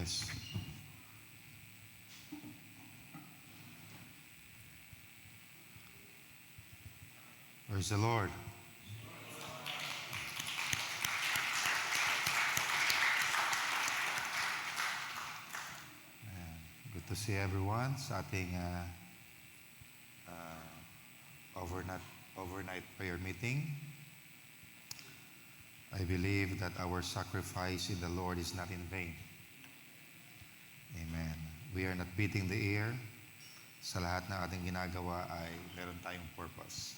Yes. Praise the Lord. Good to see everyone sa ating overnight prayer meeting. I believe that our sacrifice in the Lord is not in vain. Amen. We are not beating the air. Sa lahat ng ating ginagawa ay meron tayong purpose.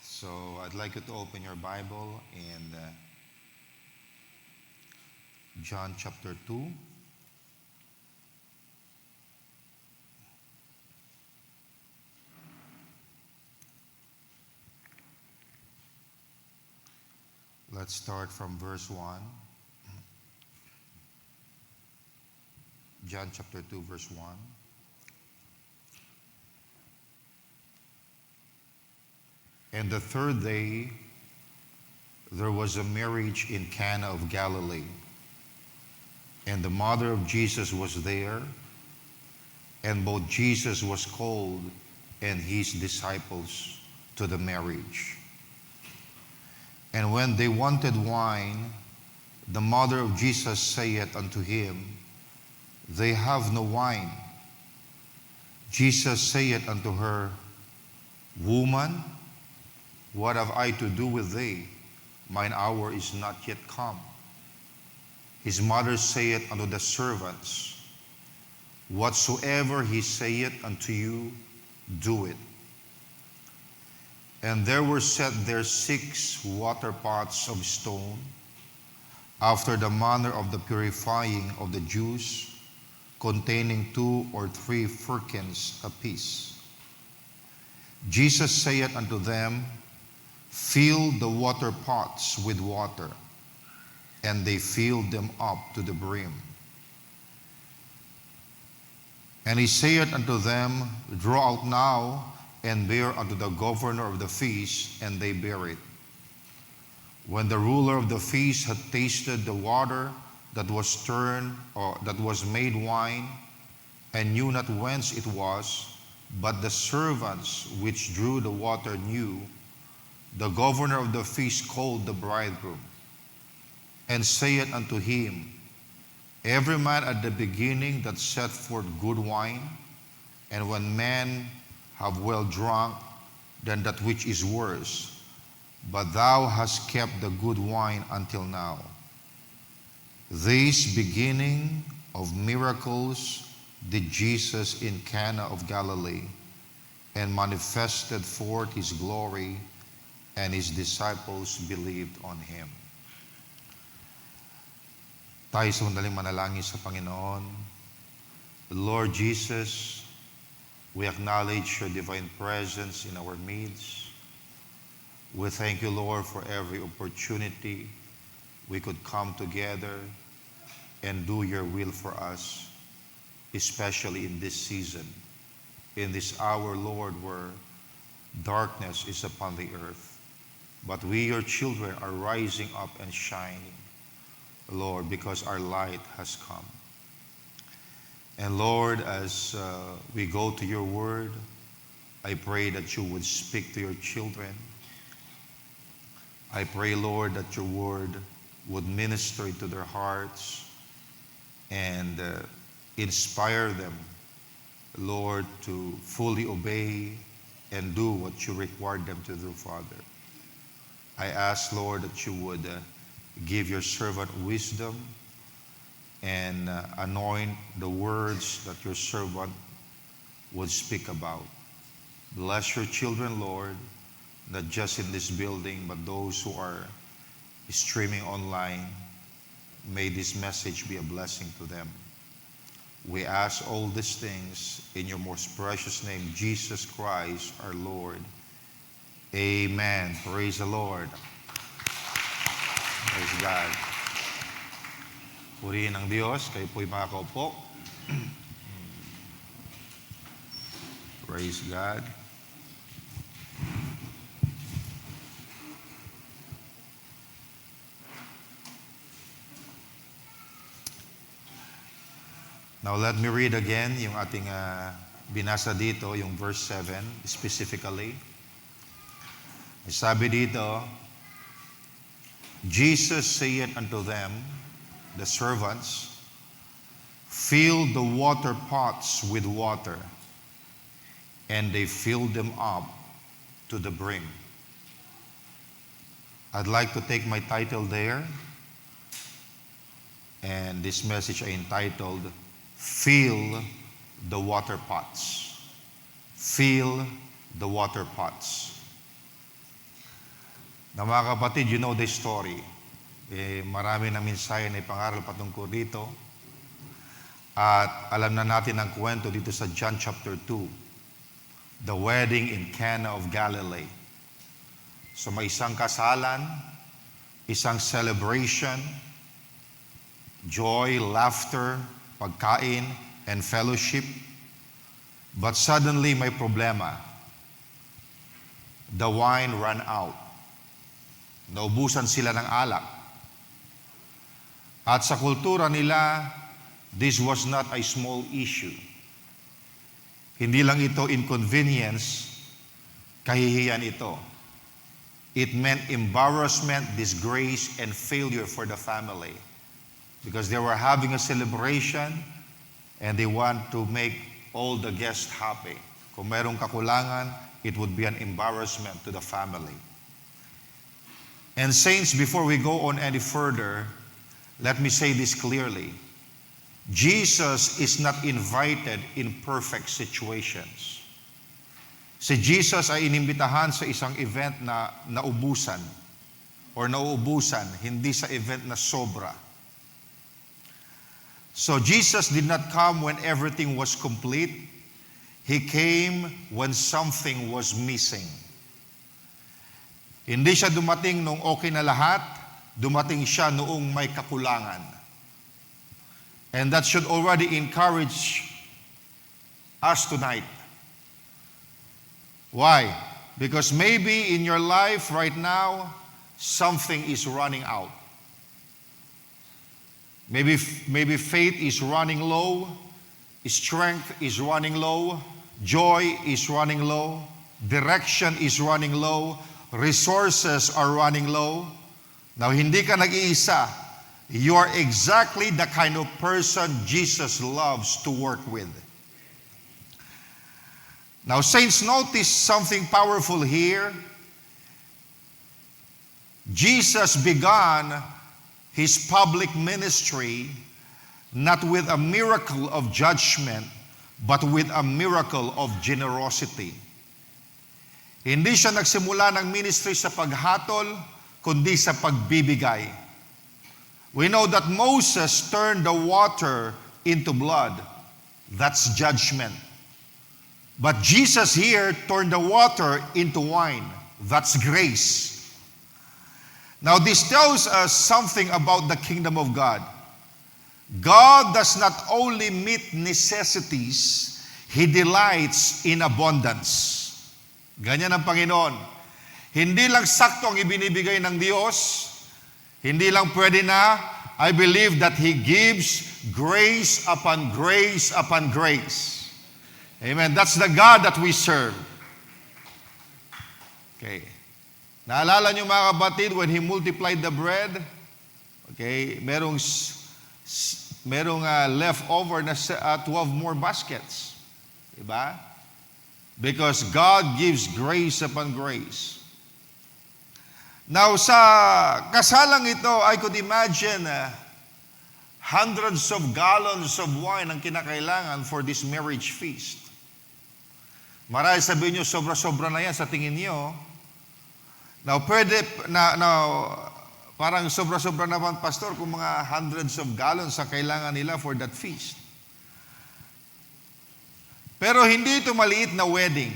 So I'd like you to open your Bible in John chapter 2. Let's start from verse 1. John chapter 2, verse 1. And the third day, there was a marriage in Cana of Galilee. And the mother of Jesus was there, and both Jesus was called and his disciples to the marriage. And when they wanted wine, the mother of Jesus saith unto him, They have no wine. Jesus saith unto her, Woman, what have I to do with thee? Mine hour is not yet come. His mother saith unto the servants, Whatsoever he saith unto you, do it. And there were set there 6 water pots of stone, after the manner of the purifying of the Jews, containing 2 or 3 firkins apiece. Jesus saith unto them, Fill the water pots with water. And they filled them up to the brim. And he saith unto them, Draw out now, and bear unto the governor of the feast, and they bear it. When the ruler of the feast had tasted the water that was turned, or that was made wine, and knew not whence it was, but the servants which drew the water knew, the governor of the feast called the bridegroom, and saith unto him, Every man at the beginning that set forth good wine, and when men have well drunk, then that which is worse. But thou hast kept the good wine until now. This beginning of miracles did Jesus in Cana of Galilee, and manifested forth his glory, and his disciples believed on him. Tayo sa mandaling manalangin sa Panginoon. Lord Jesus, we acknowledge your divine presence in our midst. We thank you, Lord, for every opportunity we could come together and do your will for us, especially in this season, in this hour, Lord, where darkness is upon the earth. But we, your children, are rising up and shining, Lord, because our light has come. And Lord, as we go to your word, I pray that you would speak to your children. I pray, Lord, that your word would minister into their hearts and inspire them, Lord, to fully obey and do what you required them to do, Father. I ask, Lord, that you would give your servant wisdom and anoint the words that your servant would speak about. Bless your children, Lord, not just in this building, but those who are streaming online. May this message be a blessing to them. We ask all these things in your most precious name, Jesus Christ, our Lord. Amen. Praise the Lord. Praise God. Purihin ang Diyos. Kayo po'y makakaupo. Praise God. Now let me read again yung ating binasa dito, yung verse 7 specifically. Sabi dito, Jesus saith unto them, the servants, fill the water pots with water, and they filled them up to the brim. I'd like to take my title there, and this message I entitled, Fill the Water Pots. Fill the water pots. Na mga kapatid, you know the story. Marami na mensahe na ipangaral patungkol dito. At alam na natin ang kwento dito sa John chapter 2. The wedding in Cana of Galilee. So may isang kasalan, isang celebration, joy, laughter, pagkain, and fellowship. But suddenly may problema. The wine ran out. Naubusan sila ng alak. At sa kultura nila, this was not a small issue. Hindi lang ito inconvenience, kahihiyan ito. It meant embarrassment, disgrace, and failure for the family. Because they were having a celebration and they want to make all the guests happy. Kung merong kakulangan, it would be an embarrassment to the family. And saints, before we go on any further, let me say this clearly. Jesus is not invited in perfect situations. Si Jesus ay inimbitahan sa isang event na naubusan or nauubusan, hindi sa event na sobra. So Jesus did not come when everything was complete. He came when something was missing. Hindi siya dumating nung okay na lahat, dumating siya noong may kakulangan. And that should already encourage us tonight. Why? Because maybe in your life right now, something is running out. Maybe faith is running low, strength is running low, joy is running low, direction is running low, resources are running low. Now, hindi ka nag-iisa. You are exactly the kind of person Jesus loves to work with. Now, saints, notice something powerful here. Jesus began His public ministry not with a miracle of judgment, but with a miracle of generosity. Hindi siya nagsimula ng ministry sa paghatol, kundi sa pagbibigay. We know that Moses turned the water into blood. That's judgment. But Jesus here turned the water into wine. That's grace. Now this tells us something about the kingdom of God. God does not only meet necessities, He delights in abundance. Ganyan ang Panginoon. Hindi lang sakto ang ibinibigay ng Diyos. Hindi lang pwede na. I believe that He gives grace upon grace upon grace. Amen. That's the God that we serve. Okay. Naalala niyo mga kapatid, when He multiplied the bread, okay, merong leftover na 12 more baskets. Diba? Because God gives grace upon grace. Now, sa kasalang ito, I could imagine hundreds of gallons of wine ang kinakailangan for this marriage feast. Marahil sabihin niyo, sobra-sobra na yan sa tingin niyo. Now, parang sobra-sobra naman, Pastor, kung mga hundreds of gallons ang kailangan nila for that feast. Pero hindi ito maliit na wedding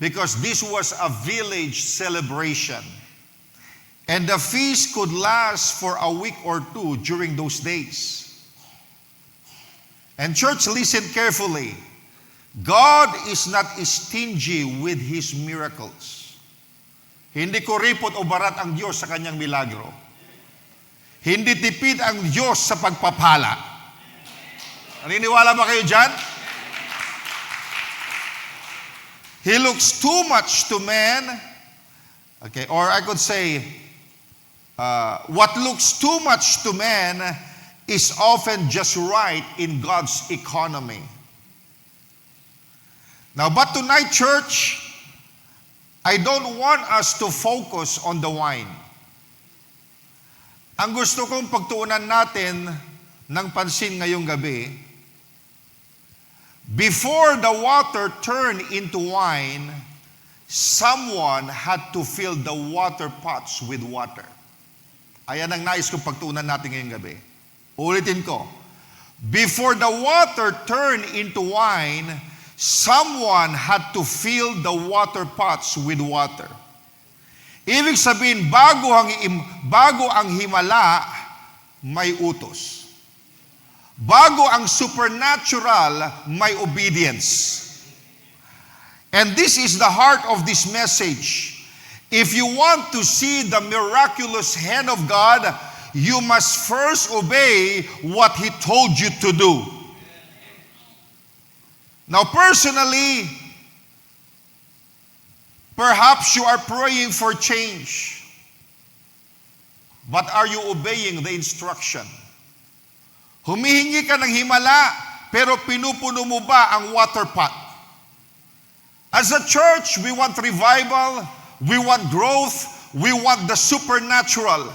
because this was a village celebration. And the feast could last for a week or two during those days. And church, listen carefully. God is not stingy with His miracles. Hindi kuripot o barat ang Diyos sa kanyang milagro. Hindi tipid ang Diyos sa pagpapala. Naniniwala ba kayo dyan? He looks too much to man. Okay, or I could say, what looks too much to man is often just right in God's economy. Now, but tonight, church, I don't want us to focus on the wine. Ang gusto kong pagtuunan natin ng pansin ngayong gabi, before the water turned into wine, someone had to fill the water pots with water. Ayan ang nais kong pagtuunan natin ngayong gabi. Ulitin ko. Before the water turned into wine, someone had to fill the water pots with water. Ibig sabihin, bago ang himala, may utos. Bago ang supernatural, may obedience. And this is the heart of this message. If you want to see the miraculous hand of God, you must first obey what He told you to do. Now, personally, perhaps you are praying for change. But are you obeying the instruction? Humihingi ka ng himala, pero pinupuno mo ba ang water pot? As a church, we want revival, we want growth, we want the supernatural.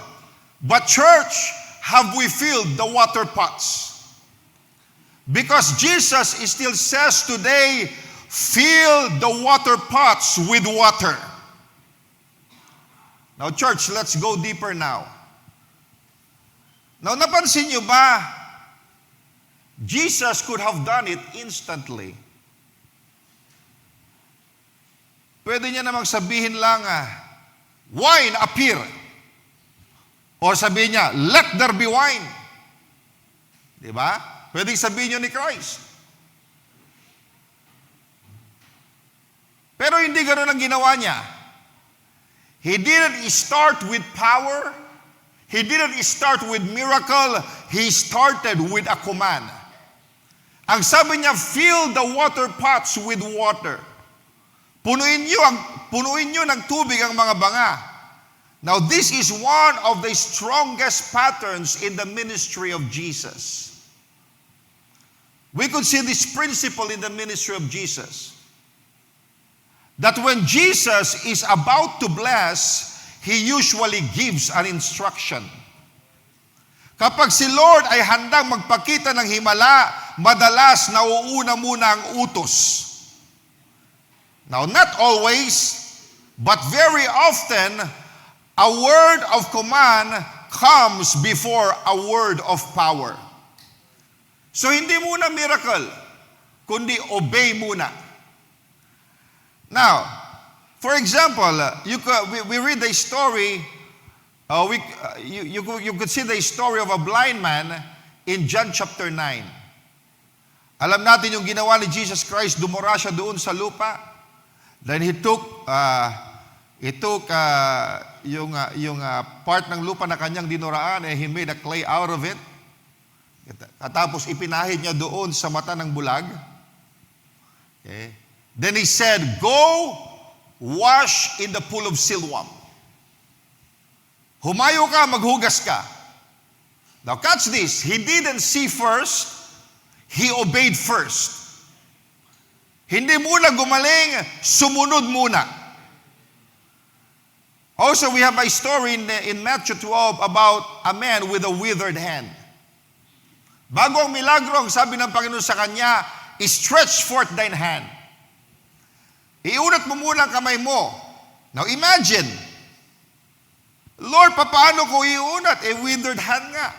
But church, have we filled the water pots? Because Jesus still says today, fill the water pots with water. Now church, let's go deeper now. Now napansin niyo ba, Jesus could have done it instantly. Pwede niya namang sabihin lang, wine appear. O sabihin niya, let there be wine. Di ba? Pwede sabihin niyo ni Christ. Pero hindi ganoon ang ginawa niya. He didn't start with power. He didn't start with miracle. He started with a command. Ang sabi niya, fill the water pots with water. Punuin niyo ng tubig ang mga banga. Now, this is one of the strongest patterns in the ministry of Jesus. We could see this principle in the ministry of Jesus. That when Jesus is about to bless, He usually gives an instruction. Kapag si Lord ay handang magpakita ng himala, madalas nauuna muna ang utos. Now, not always, but very often, a word of command comes before a word of power. So, hindi muna miracle, kundi obey muna. Now, for example, we read the story, you could see the story of a blind man in John chapter 9. Alam natin yung ginawa ni Jesus Christ, dumura siya doon sa lupa. Then He took yung part ng lupa na kanyang dinuraan, and He made a clay out of it. At tapos ipinahid niya doon sa mata ng bulag. Okay. Then He said, go wash in the pool of Siloam. Humayo ka, maghugas ka. Now catch this, He didn't see first, He obeyed first. Hindi muna gumaling, sumunod muna. Also, we have a story in Matthew 12 about a man with a withered hand. Bago ang milagro, ang sabi ng Panginoon sa kanya, stretch forth thine hand. Iunat mo muna ang kamay mo. Now imagine, Lord, paano ko iunat? Withered hand nga.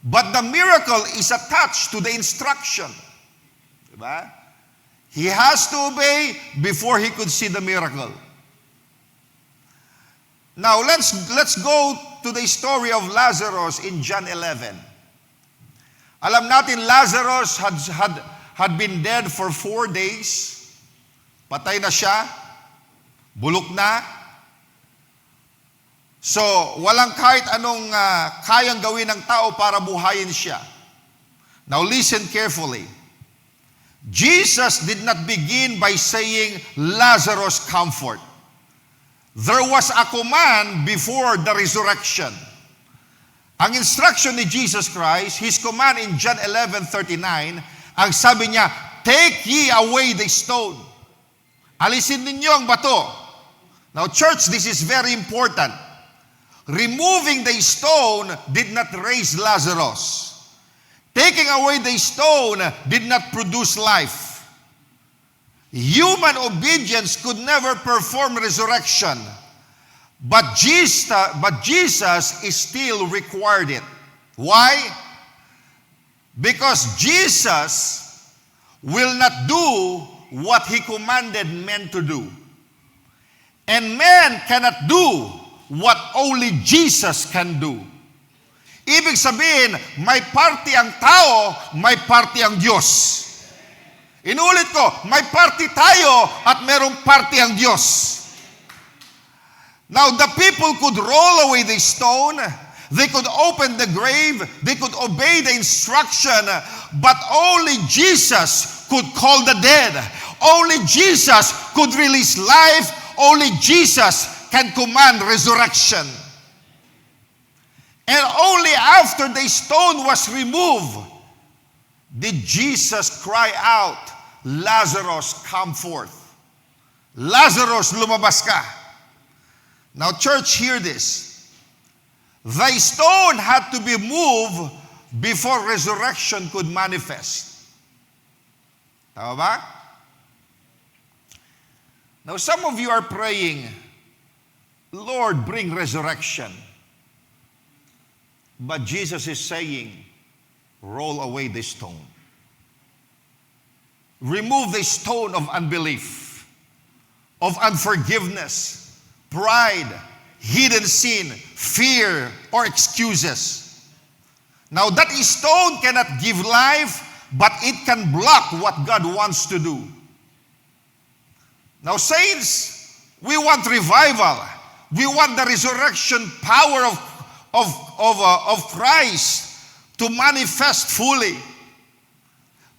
But the miracle is attached to the instruction. Diba? He has to obey before he could see the miracle. Now, let's go to the story of Lazarus in John 11. Alam natin, Lazarus had been dead for 4 days. Patay na siya. Bulok na. So, walang kahit anong kayang gawin ng tao para buhayin siya. Now listen carefully. Jesus did not begin by saying, Lazarus, come forth. There was a command before the resurrection. Ang instruction ni Jesus Christ, His command in John 11:39, ang sabi niya, take ye away the stone. Alisin ninyo ang bato. Now church, this is very important. Removing the stone did not raise Lazarus. Taking away the stone did not produce life. Human obedience could never perform resurrection. But Jesus is still required it. Why? Because Jesus will not do what He commanded men to do. And man cannot do what only Jesus can do. Ibig sabihin, may parte ang tao, may parte ang Diyos. Inulit ko, may parte tayo at merong parte ang Diyos. Now, the people could roll away the stone, they could open the grave, they could obey the instruction, but only Jesus could call the dead. Only Jesus could release life. Only Jesus can command resurrection. And only after the stone was removed did Jesus cry out, Lazarus, come forth. Lazarus, lumabas ka. Now, church, hear this. The stone had to be moved before resurrection could manifest. Tama ba? Now, some of you are praying, Lord, bring resurrection. But Jesus is saying, roll away the stone. Remove the stone of unbelief, of unforgiveness, pride, hidden sin, fear, or excuses. Now that stone cannot give life, but it can block what God wants to do. Now saints, we want revival. We want the resurrection power of Christ to manifest fully.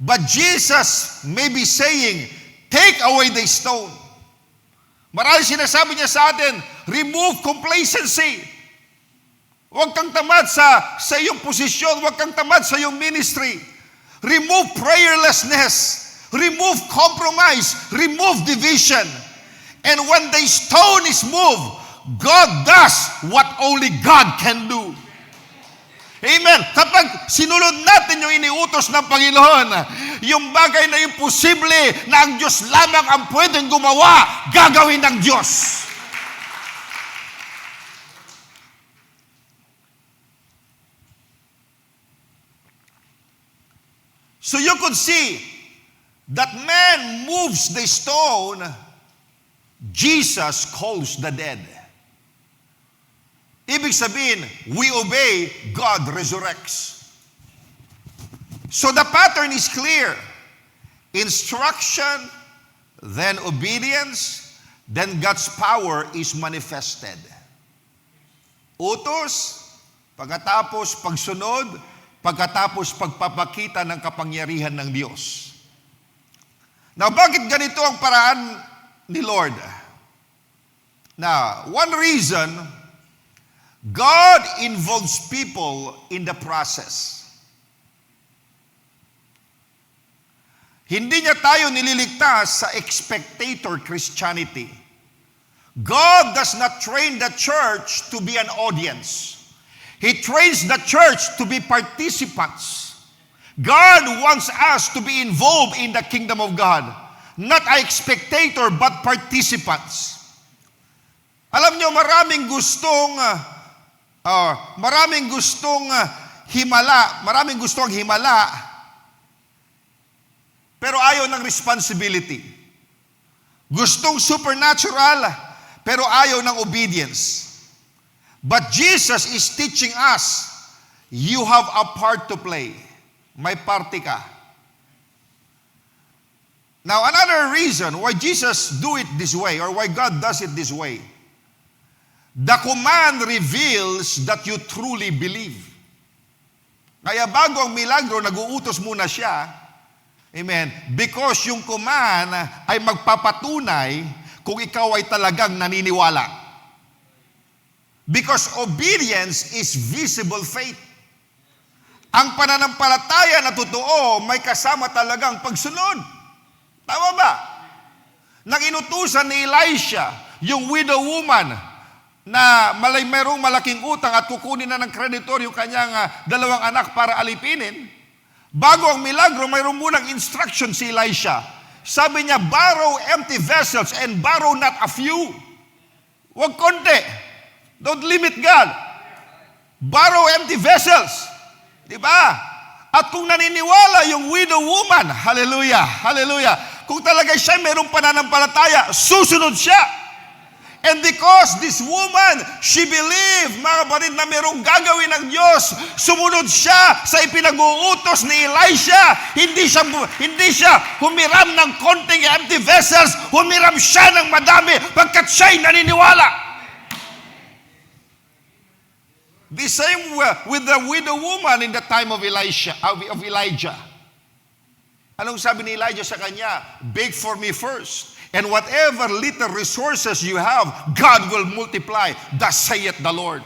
But Jesus may be saying, take away the stone. Marahil sinasabi niya sa atin, remove complacency. Huwag kang tamad sa iyong posisyon. Huwag kang tamad sa iyong ministry. Remove prayerlessness. Remove compromise. Remove division. And when the stone is moved, God does what only God can do. Amen. Kapag sinulod natin yung iniutos ng Panginoon, yung bagay na imposible na ang Diyos lamang ang pwedeng gumawa, gagawin ng Diyos. So you could see that man moves the stone, Jesus calls the dead. Ibig sabihin, we obey, God resurrects. So the pattern is clear. Instruction, then obedience, then God's power is manifested. Utos, pagkatapos pagsunod, pagkatapos pagpapakita ng kapangyarihan ng Diyos. Now, bakit ganito ang paraan ni Lord? Now, one reason, God involves people in the process. Hindi niya tayo nililigtas sa spectator Christianity. God does not train the church to be an audience. He trains the church to be participants. God wants us to be involved in the kingdom of God. Not a spectator, but participants. Alam niyo, maraming gustong himala, pero ayaw ng responsibility. Gustong supernatural, pero ayaw ng obedience. But Jesus is teaching us, you have a part to play. May parte ka. Now, another reason why Jesus do it this way, or why God does it this way, the command reveals that you truly believe. Kaya bago ang milagro, nag-uutos muna siya. Amen. Because yung command ay magpapatunay kung ikaw ay talagang naniniwala. Because obedience is visible faith. Ang pananampalataya na totoo, may kasama talagang pagsunod. Tama ba? Nang inutusan ni Elisha, yung widow woman, na mayroong malaking utang at kukunin na ng kreditor yung kanyang 2 anak para alipinin, bago ang milagro, mayroong munang instruction si Elisha. Sabi niya, borrow empty vessels and borrow not a few. Huwag konti. Don't limit God. Borrow empty vessels. Diba? At kung naniniwala yung widow woman, hallelujah, hallelujah, kung talaga siya mayroong pananampalataya, susunod siya. And because this woman, she believed, mga kapatid, na mayroong gagawin ng Diyos, sumunod siya sa ipinag-uutos ni Elisha. Hindi siya humiram ng konting empty vessels, humiram siya ng madami pagkat siya'y naniniwala. The same with the widow woman in the time of Elijah. Anong sabi ni Elijah sa kanya? Beg for me first. And whatever little resources you have, God will multiply. Thus saith the Lord.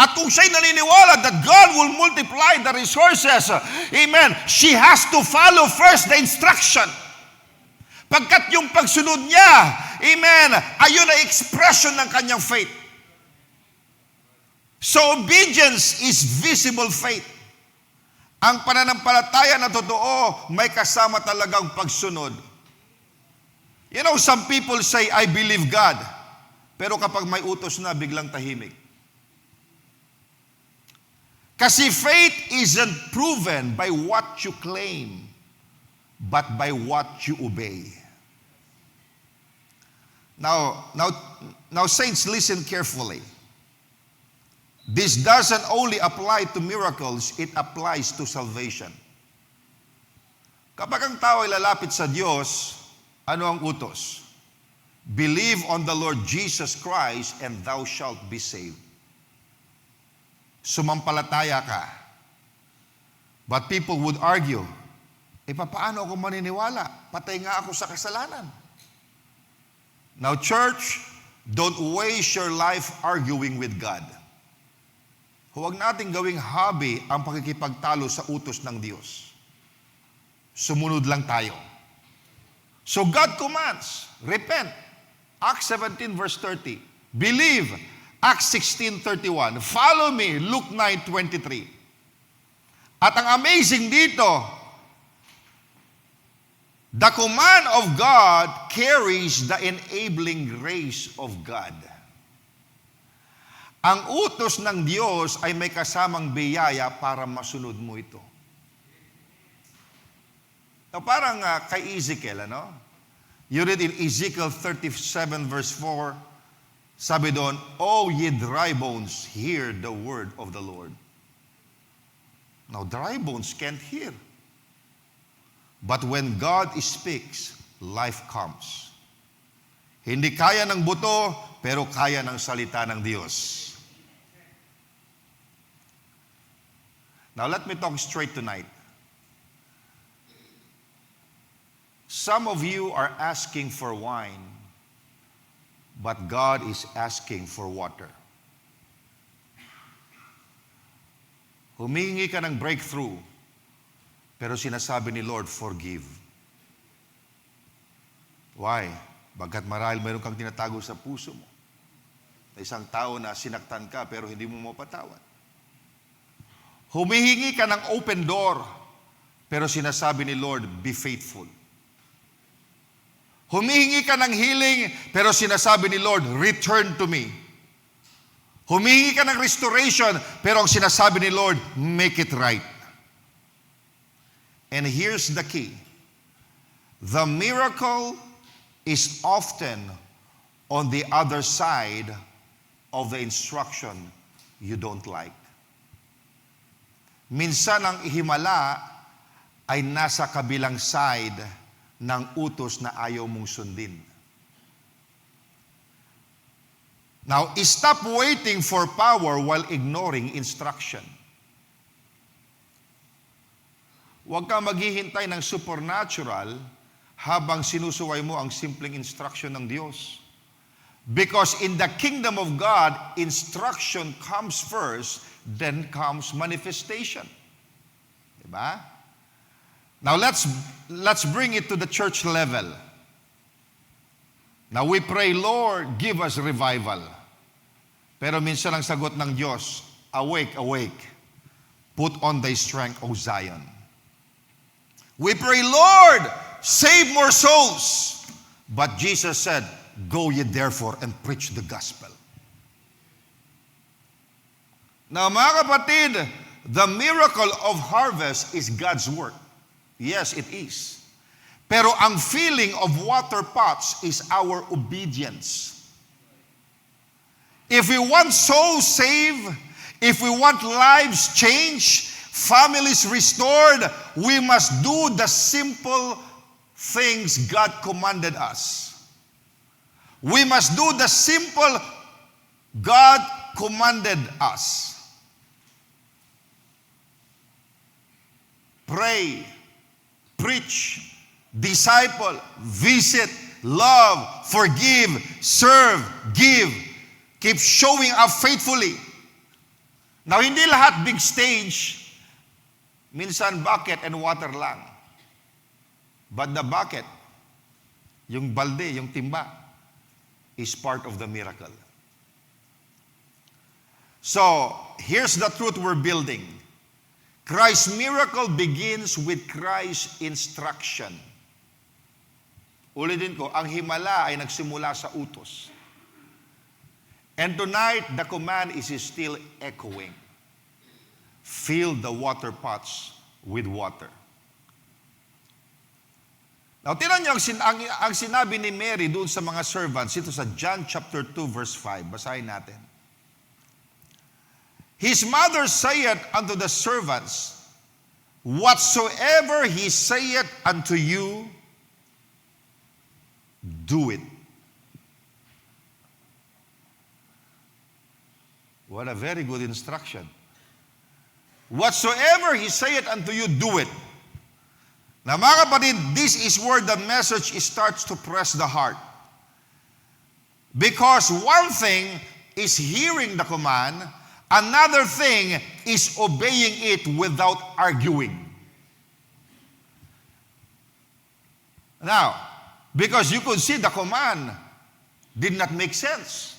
At kung siya'y naniniwala that God will multiply the resources, amen, she has to follow first the instruction. Pagkat yung pagsunod niya, amen, ayun ay expression ng kanyang faith. So obedience is visible faith. Ang pananampalataya na totoo, may kasama talagang pagsunod. You know, some people say, I believe God. Pero kapag may utos na, biglang tahimik. Kasi faith isn't proven by what you claim, but by what you obey. Now, saints, listen carefully. This doesn't only apply to miracles, it applies to salvation. Kapag ang tao ay lalapit sa Diyos, ano ang utos? Believe on the Lord Jesus Christ and thou shalt be saved. Sumampalataya ka. But people would argue, paano ako maniniwala? Patay nga ako sa kasalanan. Now church, don't waste your life arguing with God. Huwag nating gawing hobby ang pakikipagtalo sa utos ng Diyos. Sumunod lang tayo. So God commands, repent. Acts 17 verse 30. Believe. Acts 16:31. Follow me. Luke 9:23. At ang amazing dito, the command of God carries the enabling grace of God. Ang utos ng Diyos ay may kasamang biyaya para masunod mo ito. Now, parang kay Ezekiel, ano? You read in Ezekiel 37 verse 4, sabi doon, O ye dry bones, hear the word of the Lord. Now, dry bones can't hear. But when God speaks, life comes. Hindi kaya ng buto, pero kaya ng salita ng Diyos. Now, let me talk straight tonight. Some of you are asking for wine, but God is asking for water. Humingi ka ng breakthrough, pero sinasabi ni Lord, forgive. Why? Bagkat marahil mayroon kang tinatago sa puso mo. Na isang tao na sinaktan ka, pero hindi mo mapatawad. Humihingi ka ng open door, pero sinasabi ni Lord, be faithful. Humihingi ka ng healing, pero sinasabi ni Lord, return to me. Humihingi ka ng restoration, pero ang sinasabi ni Lord, make it right. And here's the key. The miracle is often on the other side of the instruction you don't like. Minsan ang himala ay nasa kabilang side ng utos na ayaw mong sundin. Now, stop waiting for power while ignoring instruction. Huwag kang maghihintay ng supernatural habang sinusuway mo ang simpleng instruction ng Diyos. Because in the kingdom of God, instruction comes first, then comes manifestation. Diba? Now let's bring it to the church level. Now we pray, Lord, give us revival. Pero minsan ang sagot ng Diyos, awake, awake. Put on thy strength, O Zion. We pray, Lord, save more souls. But Jesus said, go ye therefore and preach the gospel. Now mga kapatid, the miracle of harvest is God's work. Yes, it is. Pero ang filling of water pots is our obedience. If we want souls saved, if we want lives changed, families restored, we must do the simple things God commanded us. We must do the simple God commanded us. Pray, preach, disciple, visit, love, forgive, serve, give. Keep showing up faithfully. Now, hindi lahat big stage. Minsan bucket and water lang. But the bucket, yung balde, yung timba, is part of the miracle. So, here's the truth we're building. Christ's miracle begins with Christ's instruction. Ulitin ko, ang himala ay nagsimula sa utos. And tonight, the command is still echoing. Fill the water pots with water. Now, tinan niyo ang sinabi ni Mary doon sa mga servants. Ito sa John chapter 2 verse 5. Basahin natin. His mother saith unto the servants, whatsoever he saith unto you, do it. What a very good instruction. Whatsoever he saith unto you, do it. Now mga kapatid, this is where the message starts to press the heart. Because one thing is hearing the command, another thing is obeying it without arguing. Now, because you could see the command did not make sense.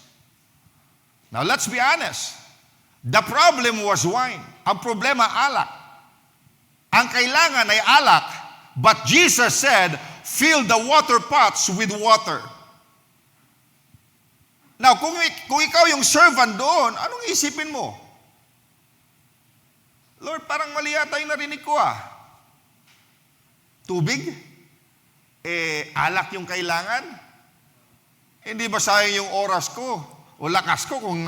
Now, let's be honest. The problem was wine. Ang problema, alak. Ang kailangan ay alak. But Jesus said, fill the water pots with water. Now, kung ikaw yung servant doon, anong isipin mo? Lord, parang mali yata yung narinig ko Tubig? Alak yung kailangan? Hindi ba sayang yung oras ko o lakas ko kung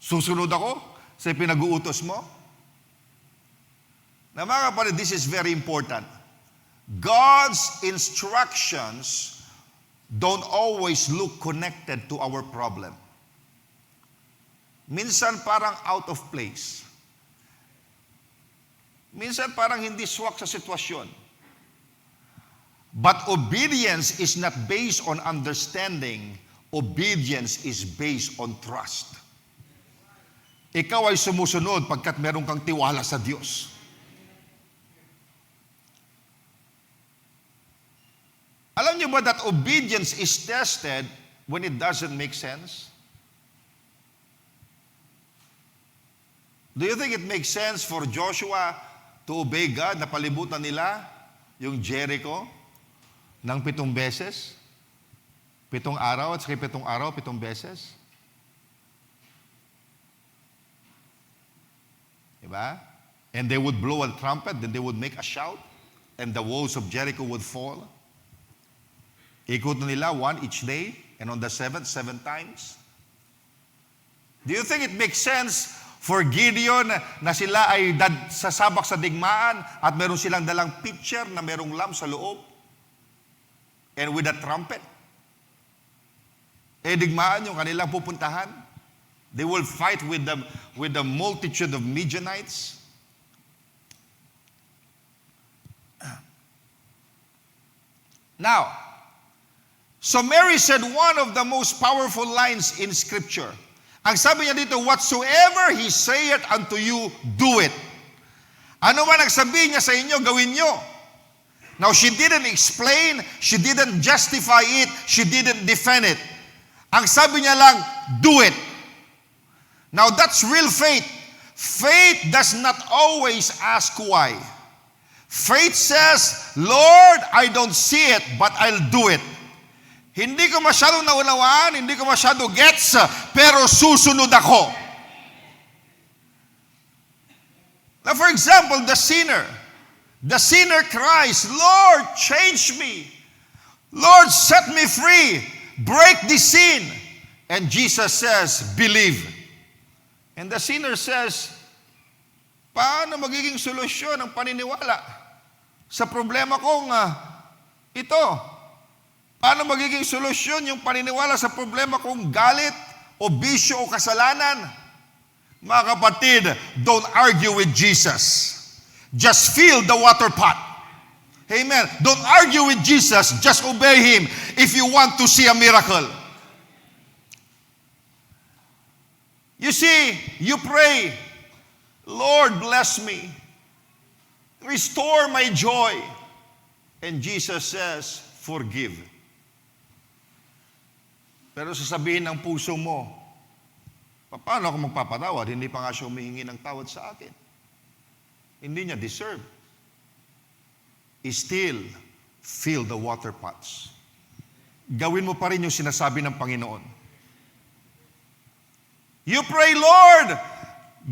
susunod ako sa pinag-uutos mo? Na mga kapatid, this is very important. God's instructions don't always look connected to our problem. Minsan parang out of place. Minsan parang hindi swak sa sitwasyon. But obedience is not based on understanding. Obedience is based on trust. Ikaw ay sumusunod pagkat meron kang tiwala sa Diyos. Alam niyo ba that obedience is tested when it doesn't make sense? Do you think it makes sense for Joshua to obey God na palibutan nila yung Jericho ng 7 beses? 7 araw at saka 7 araw, 7 beses? Diba? And they would blow a trumpet, then they would make a shout, and the walls of Jericho would fall. Ikot nila 1 each day, and on the 7th, 7 times. Do you think it makes sense for Gideon na sila ay sasabak sa digmaan at meron silang dalang pitcher na merong lamp sa loob? And with a trumpet? Digmaan yung kanilang pupuntahan. They will fight with the multitude of Midianites. Now, so Mary said one of the most powerful lines in Scripture. Ang sabi niya dito, whatsoever He saith unto you, do it. Ano man ang sabihin niya sa inyo, gawin niyo. Now, she didn't explain, she didn't justify it, she didn't defend it. Ang sabi niya lang, do it. Now, that's real faith. Faith does not always ask why. Faith says, Lord, I don't see it, but I'll do it. Hindi ko masyadong naunawaan, hindi ko masyado gets, pero susunod ako. Now, for example, the sinner cries, Lord, change me. Lord, set me free. Break this sin. And Jesus says, believe. And the sinner says, paano magiging solusyon ang paniniwala sa problema kong ito? Paano magiging solusyon yung paniniwala sa problema kong galit o bisyo o kasalanan? Mga kapatid, don't argue with Jesus. Just fill the water pot. Amen. Don't argue with Jesus. Just obey Him if you want to see a miracle. You see, you pray, Lord, bless me. Restore my joy. And Jesus says, forgive. Pero sasabihin ng puso mo, paano ako magpapatawad? Hindi pa nga siya humihingi ng tawad sa akin. Hindi niya deserve. Still, fill the water pots. Gawin mo pa rin yung sinasabi ng Panginoon. You pray, Lord,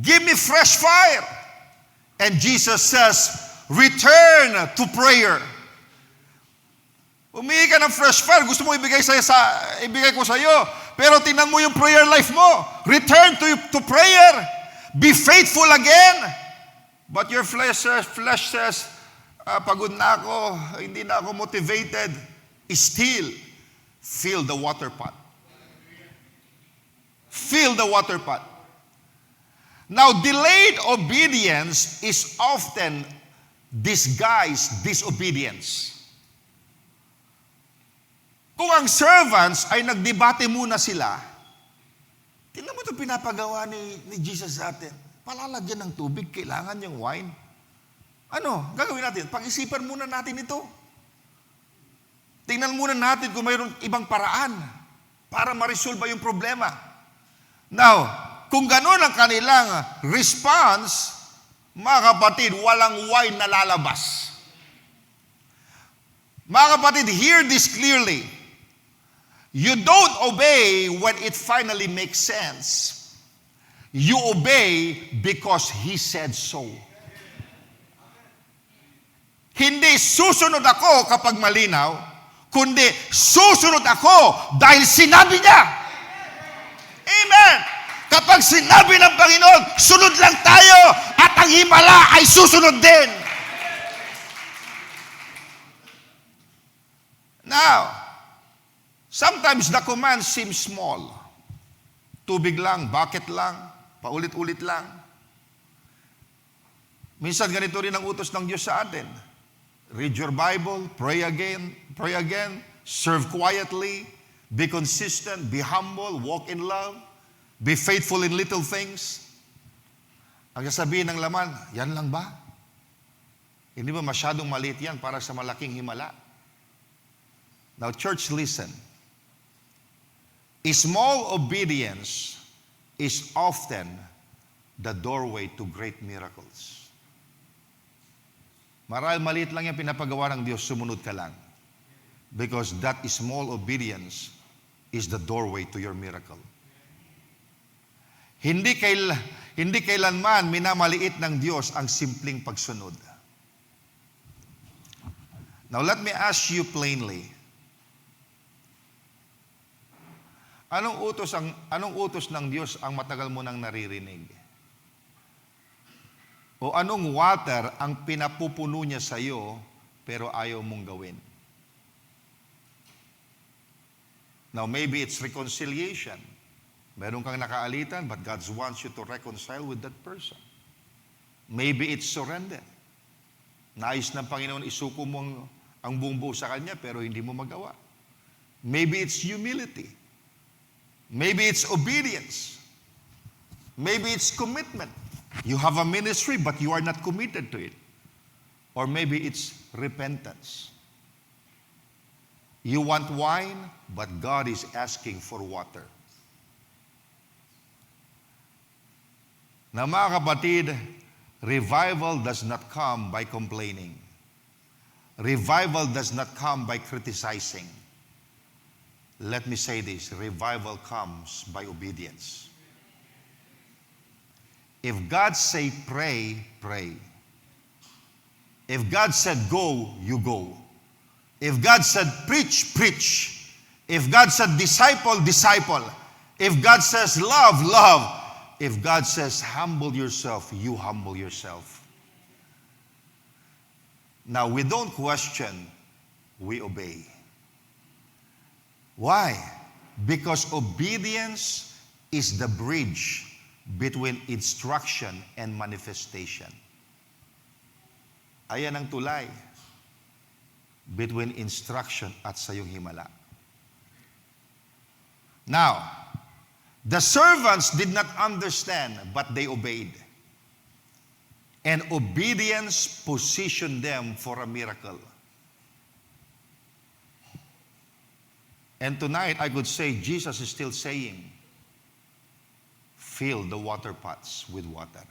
give me fresh fire. And Jesus says, return to prayer. Humingi ka ng fresh fire. Gusto mo ibigay ko sa iyo. Pero tingnan mo yung prayer life mo. Return to prayer. Be faithful again. But your flesh says, pagod na ako, hindi na ako motivated. Still, fill the water pot. Fill the water pot. Now, delayed obedience is often disguised disobedience. Kung ang servants ay nagdebate muna sila, tingnan mo ito pinapagawa ni Jesus sa atin. Palalagyan ng tubig, kailangan yung wine. Ano, gagawin natin? Pag-isipan muna natin ito. Tingnan muna natin kung mayroong ibang paraan para ma-resolve yung problema. Now, kung gano'n ang kanilang response, mga kapatid, walang wine na lalabas. Mga kapatid, hear this clearly. You don't obey when it finally makes sense. You obey because He said so. Hindi susunod ako kapag malinaw, kundi susunod ako dahil sinabi niya. Amen! Kapag sinabi ng Panginoon, sunod lang tayo at ang himala ay susunod din. Now, sometimes the command seems small. Tubig lang, bucket lang, paulit-ulit lang. Minsan ganito rin ang utos ng Diyos sa atin. Read your Bible, pray again, serve quietly, be consistent, be humble, walk in love, be faithful in little things. Ang sasabihin ng laman, yan lang ba? Hindi ba masyadong maliit yan para sa malaking himala? Now, church, listen. A small obedience is often the doorway to great miracles. Marahil maliit lang yung pinapagawa ng Diyos, sumunod ka lang. Because that small obedience is the doorway to your miracle. Hindi kailanman minamaliit ng Diyos ang simpleng pagsunod. Now let me ask you plainly. Anong utos ng Diyos ang matagal mo nang naririnig? O anong water ang pinapupuno niya sa iyo pero ayaw mong gawin? Now maybe it's reconciliation. Meron kang nakaalitan but God wants you to reconcile with that person. Maybe it's surrender. Nais ng Panginoon isuko mo ang buong buo sa Kanya pero hindi mo magawa. Maybe it's humility. Maybe it's obedience. Maybe it's commitment. You have a ministry but you are not committed to it. Or maybe it's repentance. You want wine but God is asking for water. Na mga kapatid, revival does not come by complaining. Revival does not come by criticizing. Let me say this, revival comes by obedience. If God say pray, pray. If God said go, you go. If God said preach, preach. If God said disciple, disciple. If God says love, love. If God says humble yourself, you humble yourself. Now, we don't question, we obey. Why? Because obedience is the bridge between instruction and manifestation. Ayan ang tulay between instruction at sa iyong himala. Now, the servants did not understand, but they obeyed. And obedience positioned them for a miracle. And tonight, I could say, Jesus is still saying, fill the water pots with water.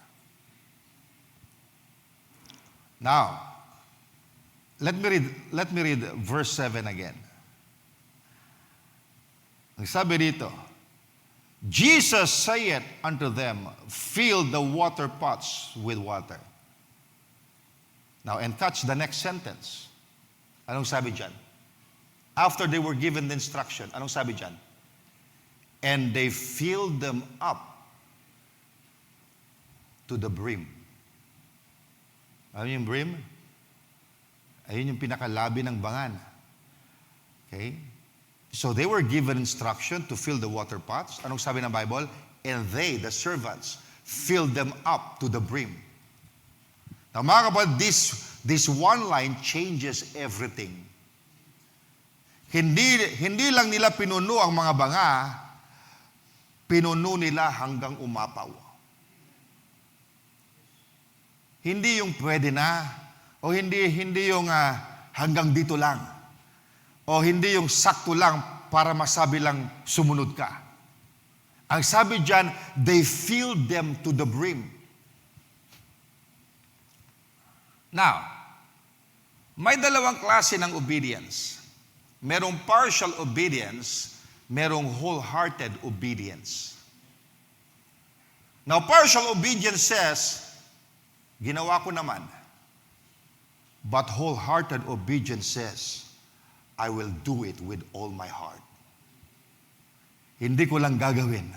Now, let me read verse 7 again. Ang sabi dito, Jesus saith unto them, fill the water pots with water. Now, and catch the next sentence. Anong sabi dyan? After they were given the instruction, anong sabi dyan? And they filled them up to the brim. Ano yung brim? Ayun yung pinakalabi ng bangan. Okay? So they were given instruction to fill the water pots. Anong sabi ng Bible? And they, the servants, filled them up to the brim. Now mga kapatid, this one line changes everything. Hindi lang nila pinuno ang mga banga, pinuno nila hanggang umapaw. Hindi yung pwede na, o hindi yung hanggang dito lang. O hindi yung sakto lang para masabi lang sumunod ka. Ang sabi dyan, they filled them to the brim. Now, may dalawang klase ng obedience. Merong partial obedience, merong wholehearted obedience. Now, partial obedience says, ginawa ko naman. But wholehearted obedience says, I will do it with all my heart. Hindi ko lang gagawin.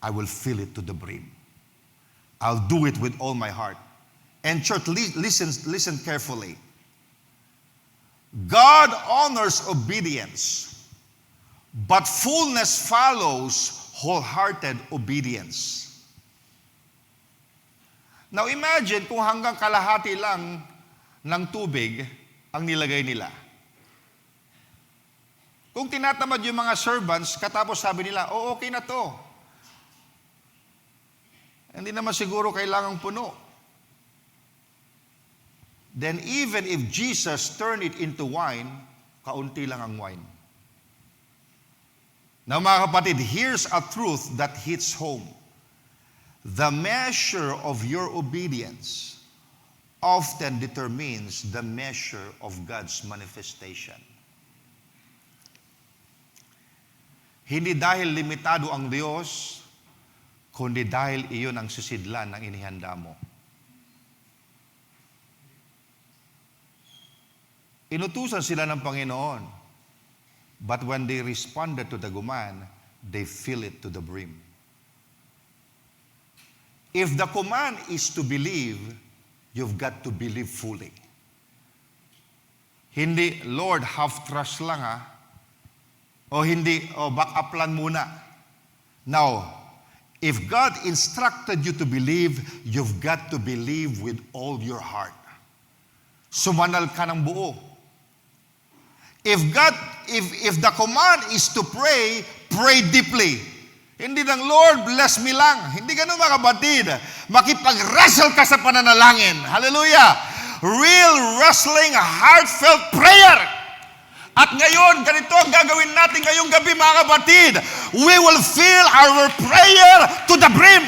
I will fill it to the brim. I'll do it with all my heart. And church, listen carefully. God honors obedience, but fullness follows wholehearted obedience. Now imagine kung hanggang kalahati lang ng tubig ang nilagay nila. Kung tinatamad yung mga servants, katapos sabi nila, okay na to. Hindi naman siguro kailangang puno. Then even if Jesus turned it into wine, kaunti lang ang wine. Now mga kapatid, here's a truth that hits home. The measure of your obedience often determines the measure of God's manifestation. Hindi dahil limitado ang Diyos, kundi dahil iyon ang sisidlan ng inihanda mo. Inutusan sila ng Panginoon, but when they responded to the command, they fill it to the brim. If the command is to believe, you've got to believe fully. Hindi, Lord, half trust lang O hindi, back up lang muna. Now, if God instructed you to believe, you've got to believe with all your heart. sumanal ka ng buo. If the command is to pray, pray deeply. Hindi lang, Lord, bless me lang. Hindi ganun mga kapatid. Makipag-wrestle ka sa pananalangin. Hallelujah! Real wrestling, heartfelt prayer. At ngayon, ganito ang gagawin natin ngayong gabi mga kapatid. We will fill our prayer to the brim.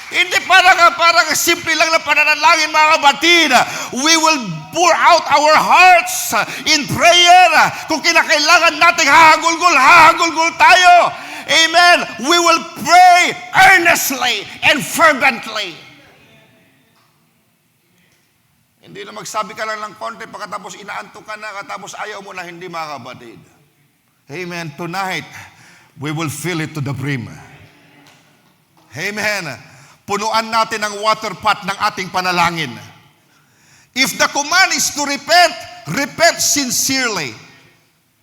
Hindi parang simple lang na pananalangin mga kapatid. We will pour out our hearts in prayer. Kung kinakailangan nating hahagulgul tayo. Amen. We will pray earnestly and fervently. Hindi na magsabi ka lang ng konti, pagkatapos inaantok ka na, katapos ayaw mo na, hindi mga kapatid. Amen. Tonight, we will fill it to the brim. Amen. Punuan natin ang water pot ng ating panalangin. If the command is to repent, repent sincerely.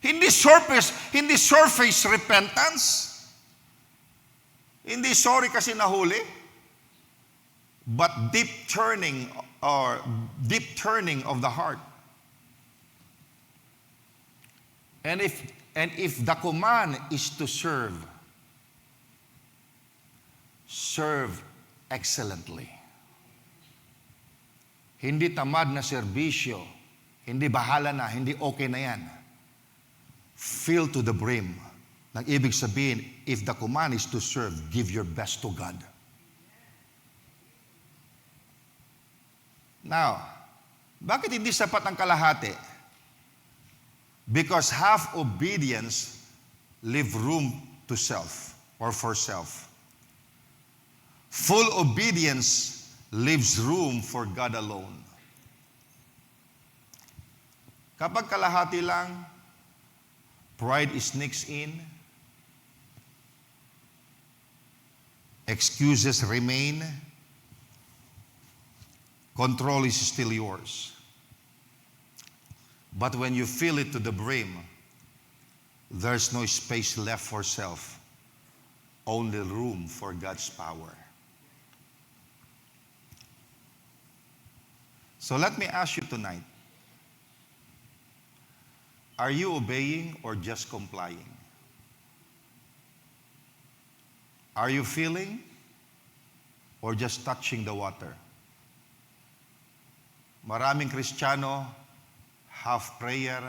Hindi surface repentance. Hindi sorry kasi nahuli. But deep turning of the heart. And if the command is to serve excellently. Hindi tamad na serbisyo, hindi bahala na, hindi okay na yan. Fill to the brim. Nang ibig sabihin, if the command is to serve, give your best to God. Now, bakit hindi sapat ang kalahati? Because half obedience leave room to self or for self. Full obedience leaves room for God alone. Kapag kalahati lang, pride sneaks in, excuses remain, control is still yours. But when you fill it to the brim, there's no space left for self, only room for God's power. So let me ask you tonight, are you obeying or just complying? Are you feeling or just touching the water? Maraming Kristiyano, half prayer,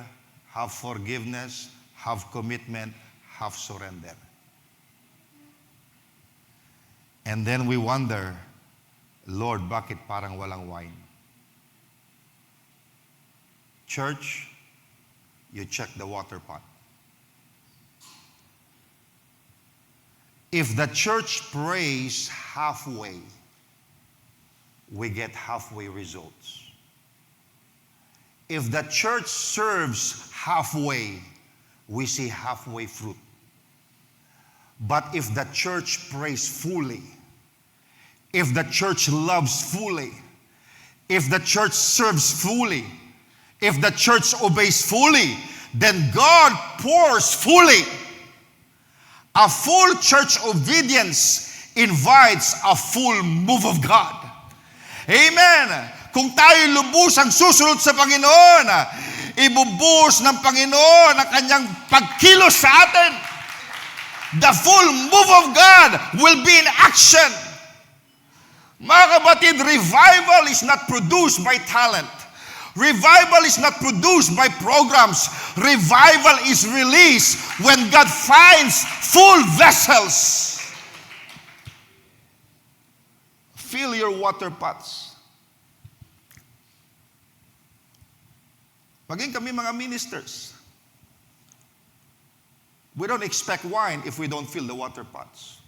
half forgiveness, half commitment, half surrender. And then we wonder, Lord, bakit parang walang wine? Church, you check the water pot. If the church prays halfway, we get halfway results. If the church serves halfway, we see halfway fruit. But if the church prays fully, if the church loves fully, if the church serves fully, if the church obeys fully, then God pours fully. A full church obedience invites a full move of God. Amen. Kung tayo lubusang susunod sa Panginoon, ibubuhos ng Panginoon ang kanyang pagkilos sa atin. The full move of God will be in action. Mga kapatid, revival is not produced by talent. Revival is not produced by programs. Revival is released when God finds full vessels. Fill your water pots. Maging kami mga ministers. We don't expect wine if we don't fill the water pots.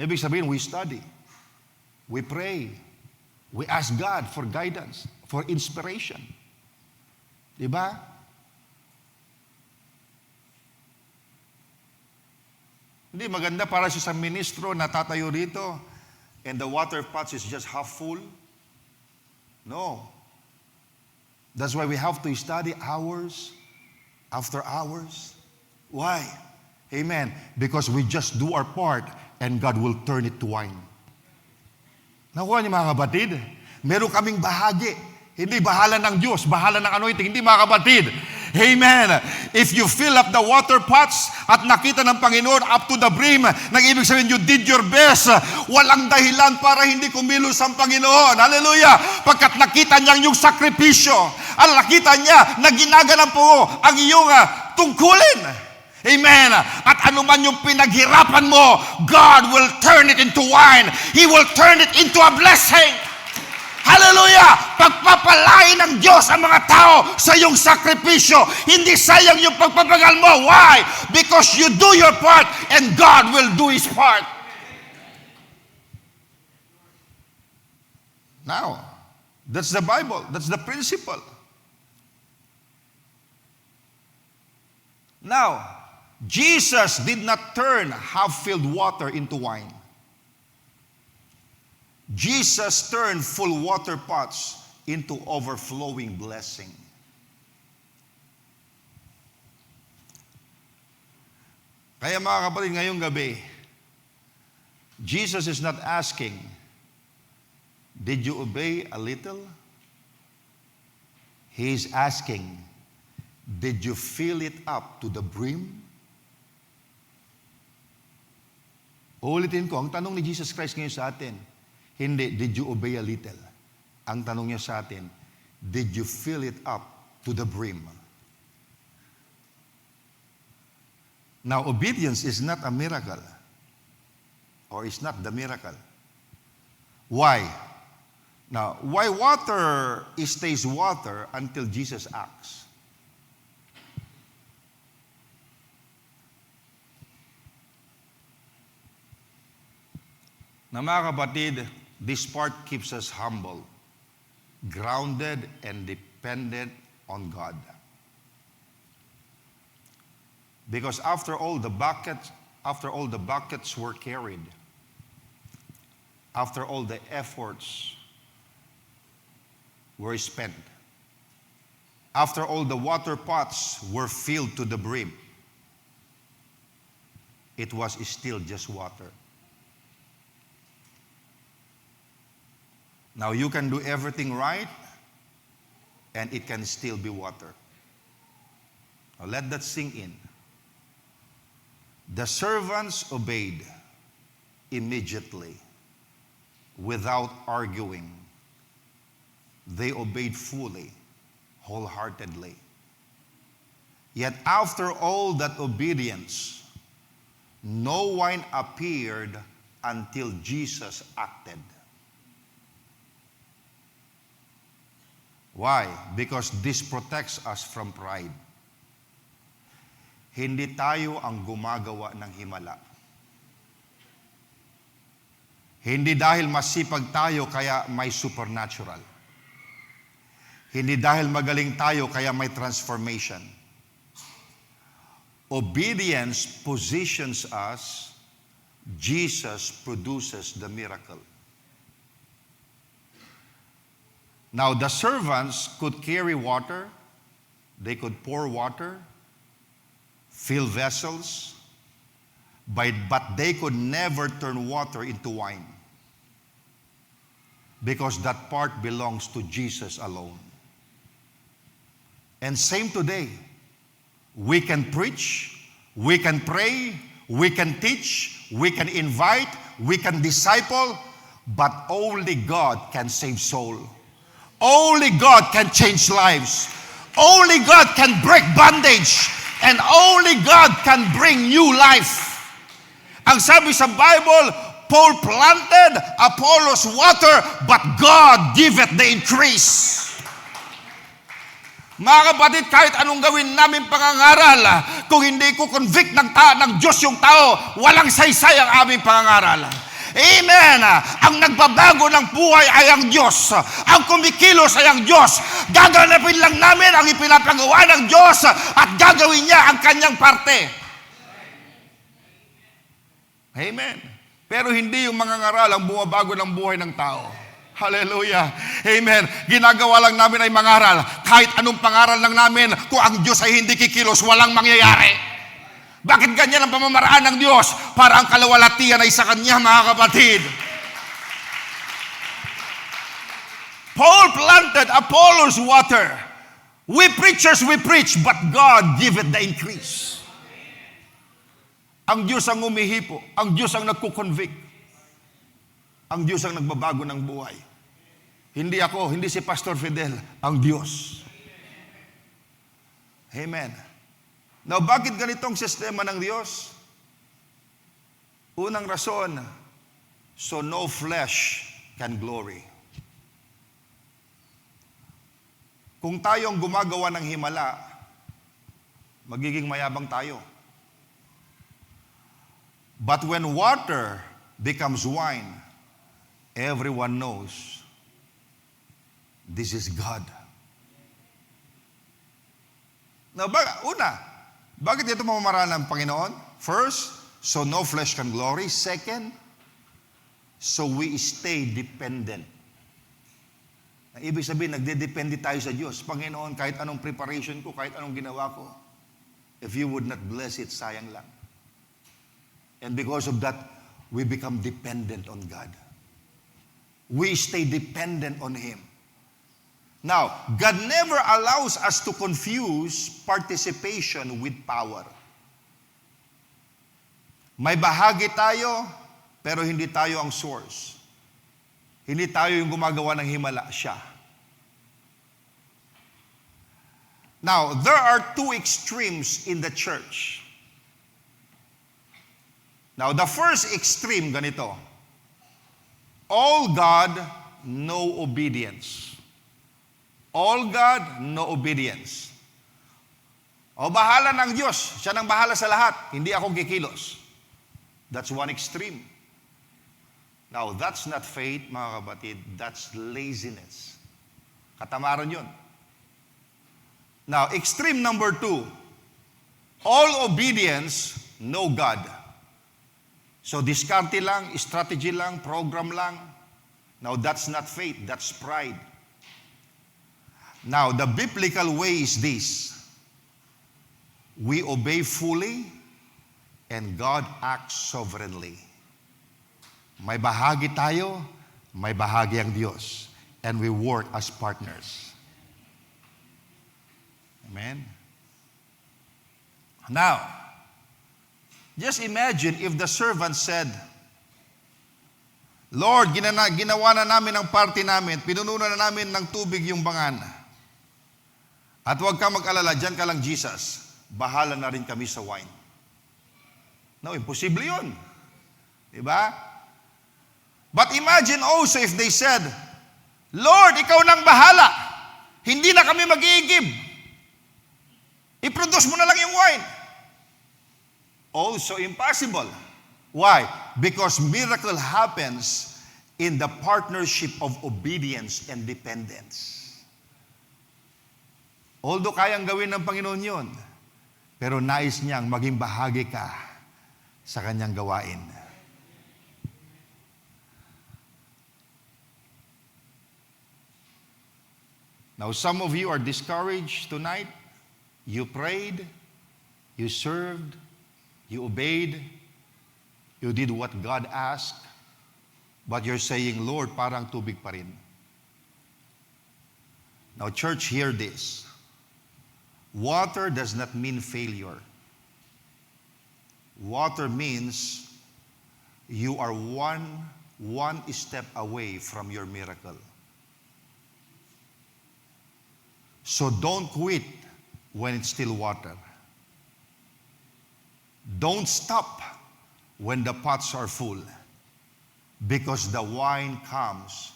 Ibig sabihin, we study. We pray. We ask God for guidance, for inspiration. Diba? Hindi maganda para sa ministro na tatayo dito and the water pots is just half full. No. That's why we have to study hours after hours. Why? Amen. Because we just do our part and God will turn it to wine. Nakuha niyo mga kapatid? Meron kaming bahagi. Hindi bahala ng Diyos, bahala ng anointing. Hindi mga kapatid. Amen. If you fill up the water pots at nakita ng Panginoon up to the brim, nang ibig sabihin you did your best, walang dahilan para hindi kumilos ang Panginoon. Hallelujah. Pagkat nakita niya yung sakripisyo, at nakita niya na ginagalan po ang iyong tungkulin. Amen. At anuman yung pinaghirapan mo, God will turn it into wine. He will turn it into a blessing. Hallelujah! Pagpapalain ng Diyos ang mga tao sa iyong sakripisyo. Hindi sayang yung pagpapagal mo. Why? Because you do your part and God will do His part. Now, that's the Bible. That's the principle. Now, Jesus did not turn half-filled water into wine. Jesus turned full water pots into overflowing blessing. Kaya mga kapatid, ngayong gabi, Jesus is not asking, did you obey a little? He is asking, did you fill it up to the brim? Uulitin ko, ang tanong ni Jesus Christ ngayon sa atin, hindi, did you obey a little? Ang tanong niya sa atin, did you fill it up to the brim? Now, obedience is not a miracle. Or is not the miracle. Why? Now, why water stays water until Jesus acts? Na mga kapatid, this part keeps us humble, grounded, and dependent on God. Because after all the buckets were carried, after all the efforts were spent, after all the water pots were filled to the brim, it was still just water. Now you can do everything right, and it can still be water. Now let that sink in. The servants obeyed immediately, without arguing. They obeyed fully, wholeheartedly. Yet after all that obedience, no wine appeared until Jesus acted. Why? Because this protects us from pride. Hindi tayo ang gumagawa ng himala. Hindi dahil masipag tayo kaya may supernatural. Hindi dahil magaling tayo kaya may transformation. Obedience positions us. Jesus produces the miracle. Now, the servants could carry water, they could pour water, fill vessels, but they could never turn water into wine, because that part belongs to Jesus alone. And same today, we can preach, we can pray, we can teach, we can invite, we can disciple, but only God can save soul. Only God can change lives. Only God can break bondage. And only God can bring new life. Ang sabi sa Bible, Paul planted, Apollos water, but God giveth the increase. Mga kapatid, kahit anong gawin namin pangangaral, kung hindi ko convict ng Diyos yung tao, walang saysay ang aming pangangaral. Amen. Ang nagbabago ng buhay ay ang Diyos. Ang kumikilos ay ang Diyos. Gaganapin lang namin ang ipinapagawa ng Diyos at gagawin niya ang kanyang parte. Amen. Pero hindi yung mga ngaral ang bumabago ng buhay ng tao. Hallelujah. Amen. Ginagawa lang namin ay mangaral. Kahit anong pangaral lang namin, kung ang Diyos ay hindi kikilos, walang mangyayari. Bakit ganyan ang pamamaraan ng Diyos? Para ang kalawalatian ay sa Kanya, mga kapatid. Paul planted, Apollos water. We preachers, we preach, but God giveth the increase. Ang Diyos ang umihipo. Ang Diyos ang nagkukonvict. Ang Diyos ang nagbabago ng buhay. Hindi ako, hindi si Pastor Fidel, ang Diyos. Amen. Now, bakit ganitong sistema ng Diyos? Unang rason, so no flesh can glory. Kung tayong gumagawa ng himala, magiging mayabang tayo. But when water becomes wine, everyone knows this is God. Now, bakit ito mamamaraan ng Panginoon? First, so no flesh can glory. Second, so we stay dependent. Ibig sabihin, nagdedepende tayo sa Diyos. Panginoon, kahit anong preparation ko, kahit anong ginawa ko, if you would not bless it, sayang lang. And because of that, we become dependent on God. We stay dependent on Him. Now, God never allows us to confuse participation with power. May bahagi tayo, pero hindi tayo ang source. Hindi tayo yung gumagawa ng himala, siya. Now, there are two extremes in the church. Now, the first extreme, ganito. All God, no obedience. All God, no obedience. O bahala ng Diyos. Siya nang bahala sa lahat. Hindi ako kikilos. That's one extreme. Now, that's not faith, mga kapatid. That's laziness. Katamaran yun. Now, extreme number 2. All obedience, no God. So, diskarte lang, strategy lang, program lang. Now, that's not faith. That's pride. Now, the biblical way is this. We obey fully, and God acts sovereignly. May bahagi tayo, may bahagi ang Diyos. And we work as partners. Amen? Now, just imagine if the servant said, Lord, ginawa na namin ang party namin, pinununan na namin ng tubig yung bangan. At huwag ka mag-alala, dyan ka lang, Jesus. Bahala na rin kami sa wine. No, imposible yun. Diba? But imagine also if they said, Lord, ikaw nang bahala. Hindi na kami mag-iigib. I-produce mo na lang yung wine. Also impossible. Why? Because miracle happens in the partnership of obedience and dependence. Although kayang gawin ng Panginoon yun, pero nais niyang maging bahagi ka sa kanyang gawain. Now, some of you are discouraged tonight. You prayed, you served, you obeyed, you did what God asked, but you're saying, Lord, parang tubig pa rin. Now, church, hear this. Water does not mean failure. Water means you are one step away from your miracle. So don't quit when it's still water. Don't stop when the pots are full, because the wine comes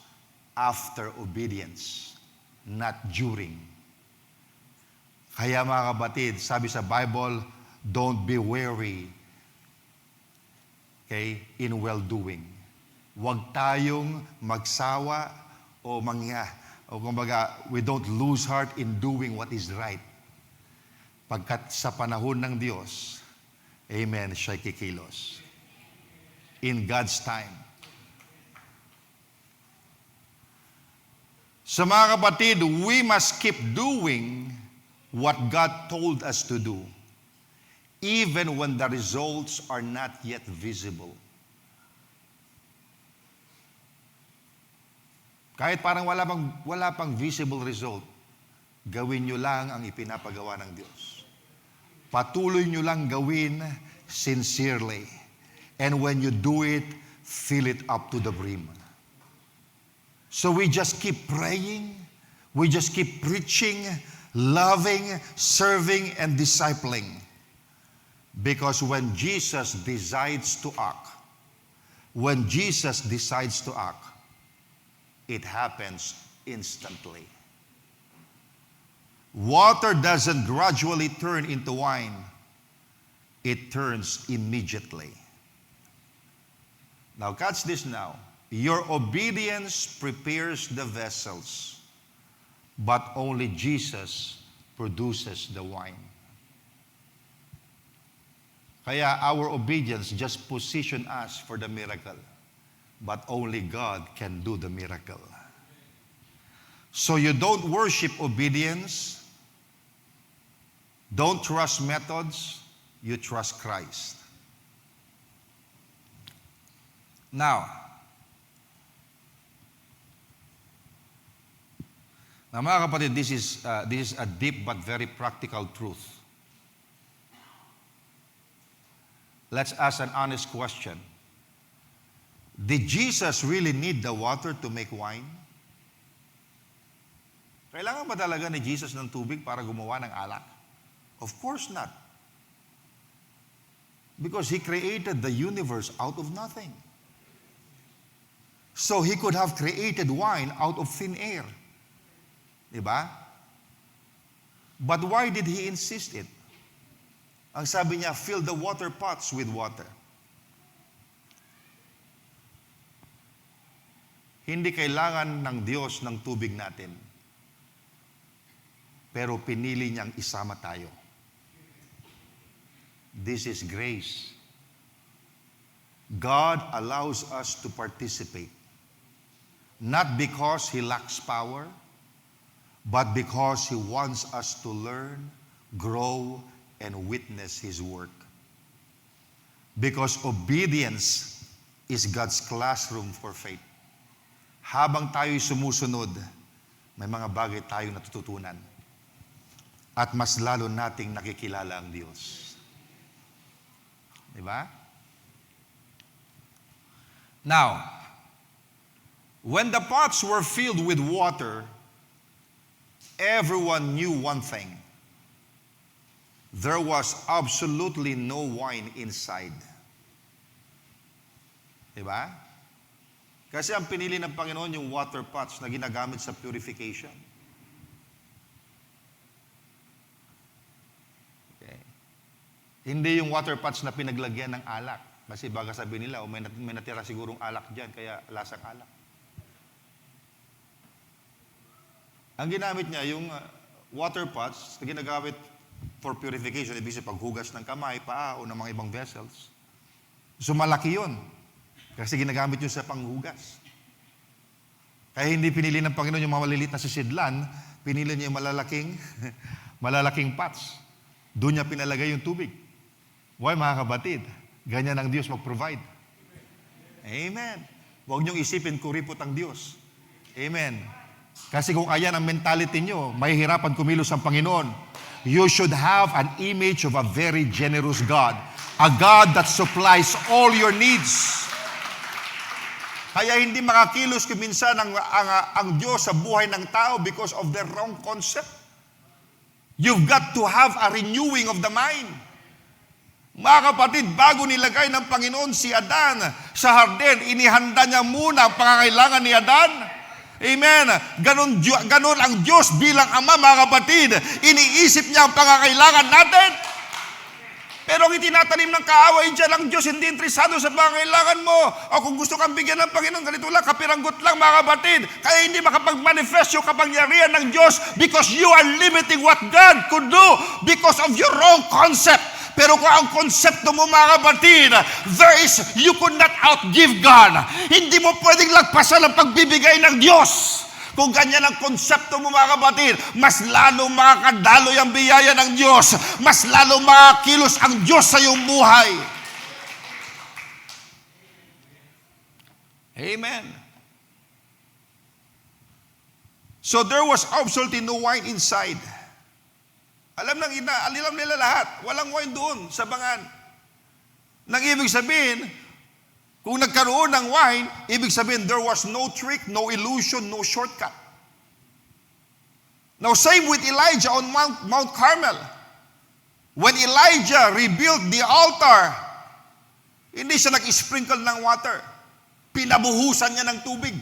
after obedience, not during. Kaya mga kapatid, sabi sa Bible, don't be weary, okay, in well-doing. Huwag tayong magsawa o kumbaga, we don't lose heart in doing what is right. Pagkat sa panahon ng Diyos, amen, siya'y kikilos. In God's time. So mga kapatid, we must keep doing what God told us to do, even when the results are not yet visible. Kahit parang wala pang visible result, gawin nyo lang ang ipinapagawa ng Diyos. Patuloy nyo lang gawin sincerely. And when you do it, fill it up to the brim. So we just keep praying, we just keep preaching, loving, serving, and discipling. Because when Jesus decides to act, it happens instantly. Water doesn't gradually turn into wine. It turns immediately. Now catch this now. Your obedience prepares the vessels, but only Jesus produces the wine. Kaya our obedience just position us for the miracle, but only God can do the miracle. So you don't worship obedience, don't trust methods, you trust Christ. Now mga kapatid, this is a deep but very practical truth. Let's ask an honest question. Did Jesus really need the water to make wine? Kailangan ba talaga ni Jesus ng tubig para gumawa ng alak? Of course not. Because He created the universe out of nothing. So He could have created wine out of thin air. Diba? But why did He insist it? Ang sabi niya, fill the water pots with water. Hindi kailangan ng Diyos ng tubig natin. Pero pinili niyang isama tayo. This is grace. God allows us to participate. Not because He lacks power, but because He wants us to learn, grow, and witness His work. Because obedience is God's classroom for faith. Habang tayo'y sumusunod, may mga bagay tayong natututunan. At mas lalo nating nakikilala ang Diyos. Diba? Now, when the pots were filled with water, everyone knew one thing. There was absolutely no wine inside. Diba? Kasi ang pinili ng Panginoon yung water pots na ginagamit sa purification. Okay. Hindi yung water pots na pinaglagyan ng alak. Kasi baga sabi nila, may natira sigurong alak dyan, kaya lasang alak. Ang ginamit niya, yung water pots na ginagamit for purification, ibig sabihin paghugas ng kamay, paa, o ng mga ibang vessels. So malaki yun. Kasi ginagamit yun sa panghugas. Kaya hindi pinili ng Panginoon yung mga maliliit na sisidlan, pinili niya yung malalaking pots. Doon niya pinalagay yung tubig. Why, mga kabatid? Ganyan ang Diyos mag-provide. Amen. Huwag niyong isipin kuripot ang Diyos. Amen. Kasi kung ayan ang mentality niyo, mahihirapan kumilos ang Panginoon. You should have an image of a very generous God. A God that supplies all your needs. Kaya hindi makakilos kuminsan ang Diyos sa buhay ng tao because of their wrong concept. You've got to have a renewing of the mind. Mga kapatid, bago nilagay ng Panginoon si Adan sa harden, inihanda niya muna ang pangangailangan ni Adan. Amen. Ganon ang Diyos bilang Ama, mga kapatid. Iniisip niya ang pangangailangan natin. Pero ang itinatanim ng kaaway dyan ang Diyos, hindi interesado sa pangangailangan mo. O kung gusto kang bigyan ng Panginoon, ganito lang, kapiranggot lang, mga kapatid. Kaya hindi makapag-manifest yung kapangyarihan ng Diyos because you are limiting what God could do because of your wrong concept. Pero kung ang konsepto mo, mga kapatid, you could not outgive God. Hindi mo pwedeng lagpasan ang pagbibigay ng Diyos. Kung ganyan ang konsepto mo, mga kapatid, mas lalong makakadaloy ang biyaya ng Diyos. Mas lalong makakilos ang Diyos sa iyong buhay. Amen. So there was absolutely no wine inside. Alam nila lahat, walang wine doon sa bangan. Nang ibig sabihin, kung nagkaroon ng wine, ibig sabihin there was no trick, no illusion, no shortcut. Now same with Elijah on Mount Carmel. When Elijah rebuilt the altar, hindi siya nag-sprinkle ng water. Pinabuhusan niya ng tubig.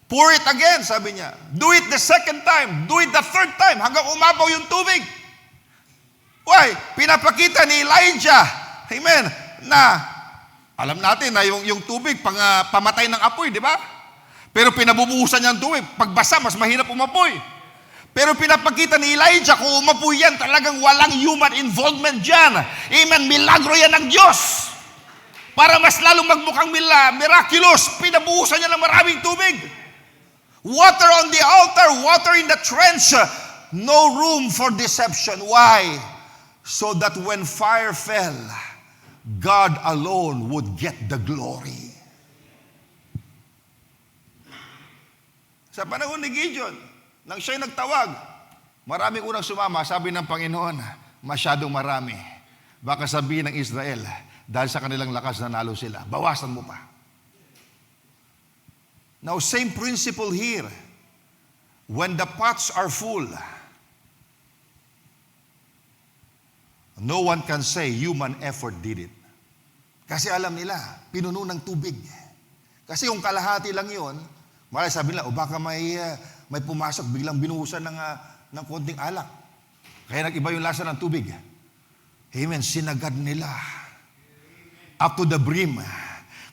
Pour it again, sabi niya. Do it the second time. Do it the third time hanggang umapaw yung tubig. Why? Pinapakita ni Elijah, amen, na alam natin na yung tubig pamatay ng apoy, di ba? Pero pinabubuhusan niya ng tubig. Pagbasa, mas mahirap umapoy. Pero pinapakita ni Elijah, kung umapoy yan, talagang walang human involvement dyan. Amen, milagro yan ng Diyos. Para mas lalong magmukhang miraculous, pinabuhusan niya ng maraming tubig. Water on the altar, water in the trench. No room for deception. Why? So that when fire fell, God alone would get the glory. Sa panahon ni Gideon, nang siya'y nagtawag, maraming unang sumama, sabi ng Panginoon, masyadong marami. Baka sabihin ng Israel, dahil sa kanilang lakas nanalo sila. Bawasan mo pa. Now, same principle here. When the pots are full, no one can say human effort did it. Kasi alam nila, pinuno ng tubig. Kasi kung kalahati lang yun, malay sabi nila, o baka may pumasok, biglang binuhusan ng konting alak. Kaya nag-iba yung lasa ng tubig. Amen, sinagad nila. Up to the brim.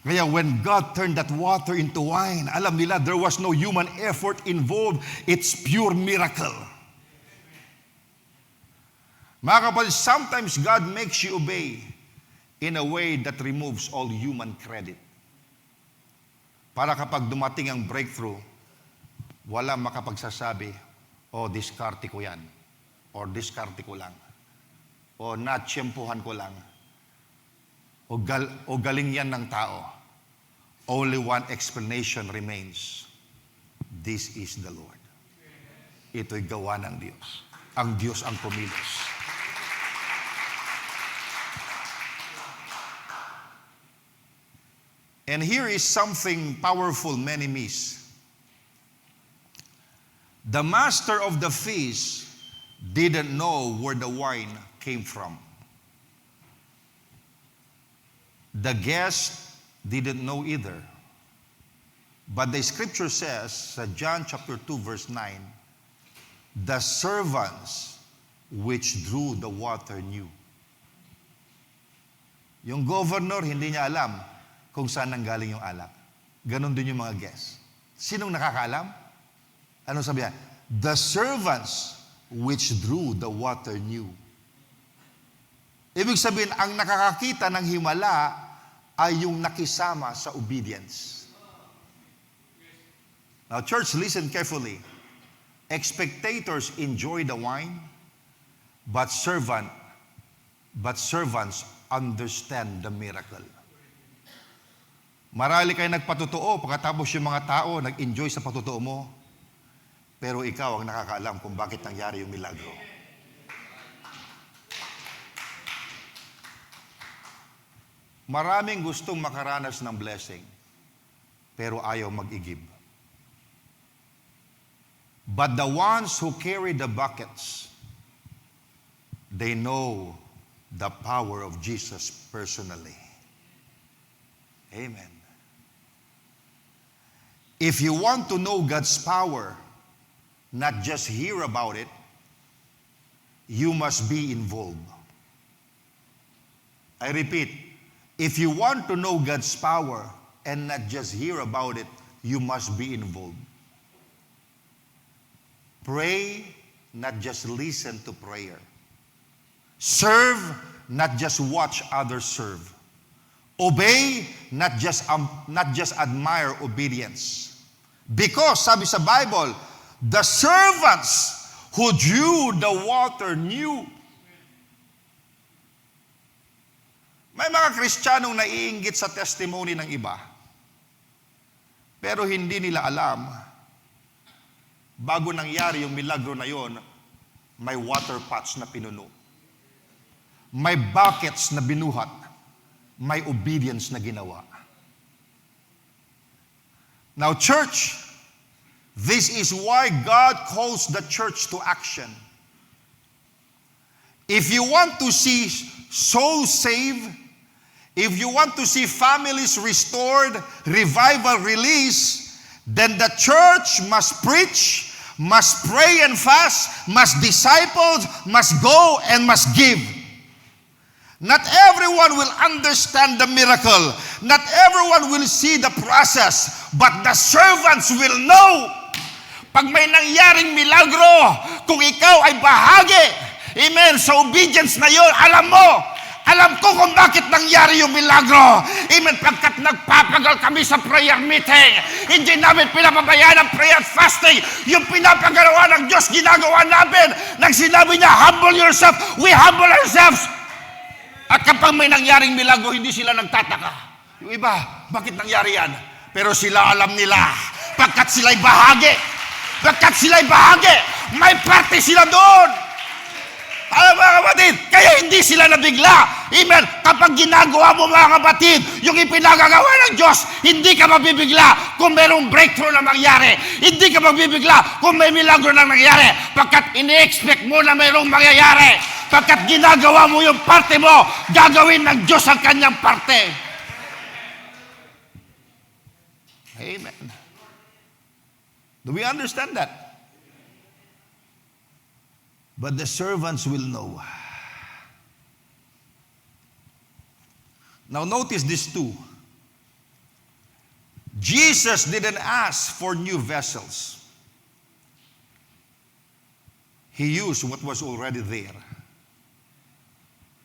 Kaya when God turned that water into wine, alam nila there was no human effort involved. It's pure miracle. Mga kapatid, sometimes God makes you obey in a way that removes all human credit. Para kapag dumating ang breakthrough, wala makapagsasabi, oh, diskarte ko yan. Or diskarte ko lang. O natsyempuhan ko lang. O galing yan ng tao. Only one explanation remains. This is the Lord. Ito'y gawa ng Diyos. Ang Diyos ang kumilos. And here is something powerful many miss. The master of the feast didn't know where the wine came from. The guest didn't know either. But the scripture says, John chapter 2 verse 9, the servants which drew the water knew. Yung governor, hindi niya alam kung saan nanggaling yung alak. Ganon din yung mga guests. Sinong nakakaalam? Ano sabi niya? The servants which drew the water knew. Ibig sabihin, ang nakakakita ng himala ay yung nakisama sa obedience. Now, church, listen carefully. Spectators enjoy the wine, but servants understand the miracle. Marami kayo nagpatotoo, pagkatapos yung mga tao nag-enjoy sa patotoo mo, pero ikaw ang nakakaalam kung bakit nangyari yung milagro. Maraming gustong makaranas ng blessing, pero ayaw mag-igib. But the ones who carry the buckets, they know the power of Jesus personally. Amen. If you want to know God's power, not just hear about it, you must be involved. I repeat, if you want to know God's power and not just hear about it, you must be involved. Pray, not just listen to prayer. Serve, not just watch others serve. Obey, not just admire obedience. Because, sabi sa Bible, the servants who drew the water knew. May mga Kristiyanong naiinggit sa testimony ng iba, pero hindi nila alam bago nangyari yung milagro na yon, may water pots na pinuno. May buckets na binuhat. May obedience na ginawa. Now, church, this is why God calls the church to action. If you want to see souls saved, if you want to see families restored, revival release, then the church must preach, must pray and fast, must disciple, must go, and must give. Not everyone will understand the miracle. Not everyone will see the process. But the servants will know. Pag may nangyaring milagro, kung ikaw ay bahagi, amen, sa obedience na yun, alam ko kung bakit nangyari yung milagro. Amen, pagkat nagpapagal kami sa prayer meeting, hindi namin pinapabayaan ang prayer at fasting. Yung pinapagalawa ng Diyos, ginagawa namin. Nang sinabi niya, humble yourself, we humble ourselves. At kapag may nangyaring milagro, hindi sila nagtataka. Yung iba, bakit nangyari yan? Pero sila alam nila, pagkat sila'y bahagi. Pagkat sila'y bahagi, may parte sila doon. Alam mga kapatid, kaya hindi sila nabigla. Amen. Kapag ginagawa mo mga kapatid, yung ipinagagawa ng Diyos, hindi ka mabibigla kung mayroong breakthrough na mangyari. Hindi ka mabibigla kung may milagro na nangyari. Pagkat ini-expect mo na mayroong mangyayari. Pagkat ginagawa mo yung parte mo, gagawin ng Diyos ang kanyang parte. Amen. Do we understand that? But the servants will know. Now notice this too. Jesus didn't ask for new vessels. He used what was already there.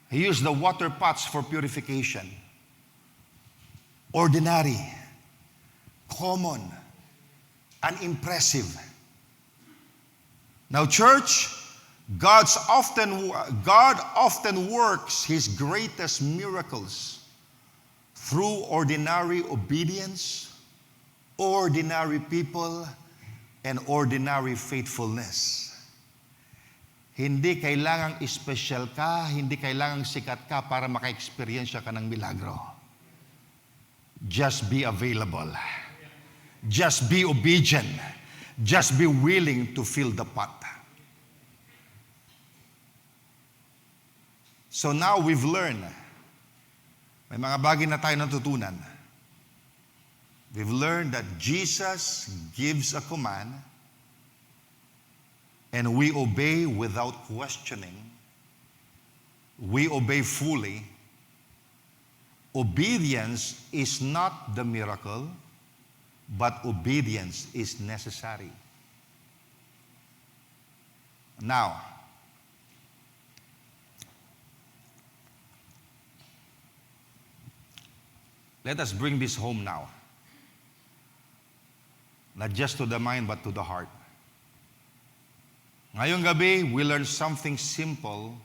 He used the water pots for purification. Ordinary, common, unimpressive. Now church, God often works His greatest miracles through ordinary obedience, ordinary people, and ordinary faithfulness. Hindi kailangang special ka, hindi kailangang sikat ka para maka-experience ka ng milagro. Just be available. Just be obedient. Just be willing to fill the pot. So now we've learned, may mga bagay na tayo natutunan. We've learned that Jesus gives a command and we obey without questioning. We obey fully. Obedience is not the miracle, but obedience is necessary. Now, let us bring this home now. Not just to the mind, but to the heart. Ngayong gabi, we learn something simple,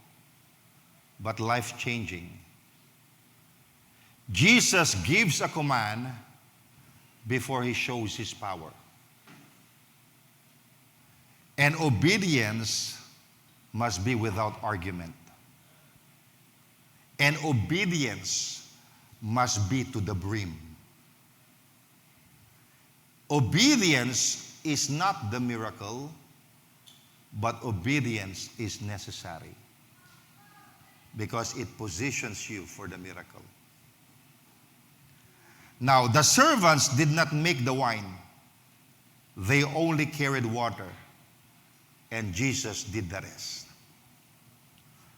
but life-changing. Jesus gives a command before He shows His power. And obedience must be without argument. And obedience must be to the brim. Obedience is not the miracle, but obedience is necessary because it positions you for the miracle. Now, the servants did not make the wine. They only carried water. And Jesus did the rest.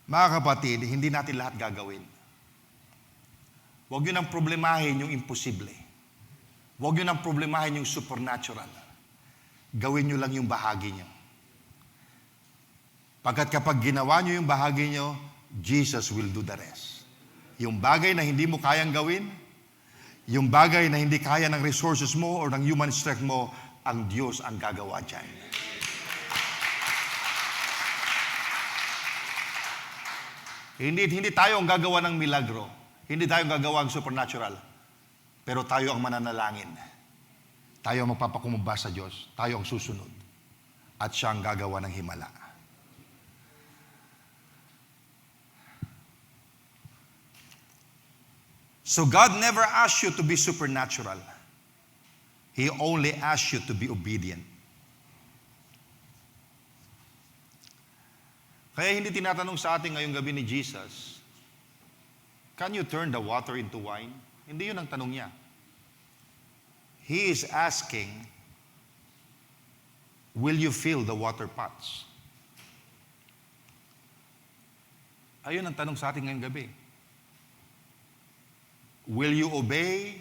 Mga kapatid, hindi natin lahat gagawin. Huwag yun ang problemahin yung imposible. Huwag yun ang problemahin yung supernatural. Gawin nyo lang yung bahagi nyo. Pagkat kapag ginawa nyo yung bahagi nyo, Jesus will do the rest. Yung bagay na hindi mo kayang gawin, yung bagay na hindi kaya ng resources mo or ng human strength mo, ang Diyos ang gagawa dyan. Hindi tayo ang gagawa ng milagro. Hindi tayo ang gagawa ng supernatural. Pero tayo ang mananalangin. Tayo ang magpapakumbaba sa Diyos. Tayo ang susunod. at siya ang gagawa ng himala. So God never asked you to be supernatural. He only asked you to be obedient. Kaya hindi tinatanong sa atin ngayong gabi ni Jesus, can you turn the water into wine? Hindi yun ang tanong niya. He is asking, will you fill the water pots? Ayun ang tanong sa atin ngayong gabi. Will you obey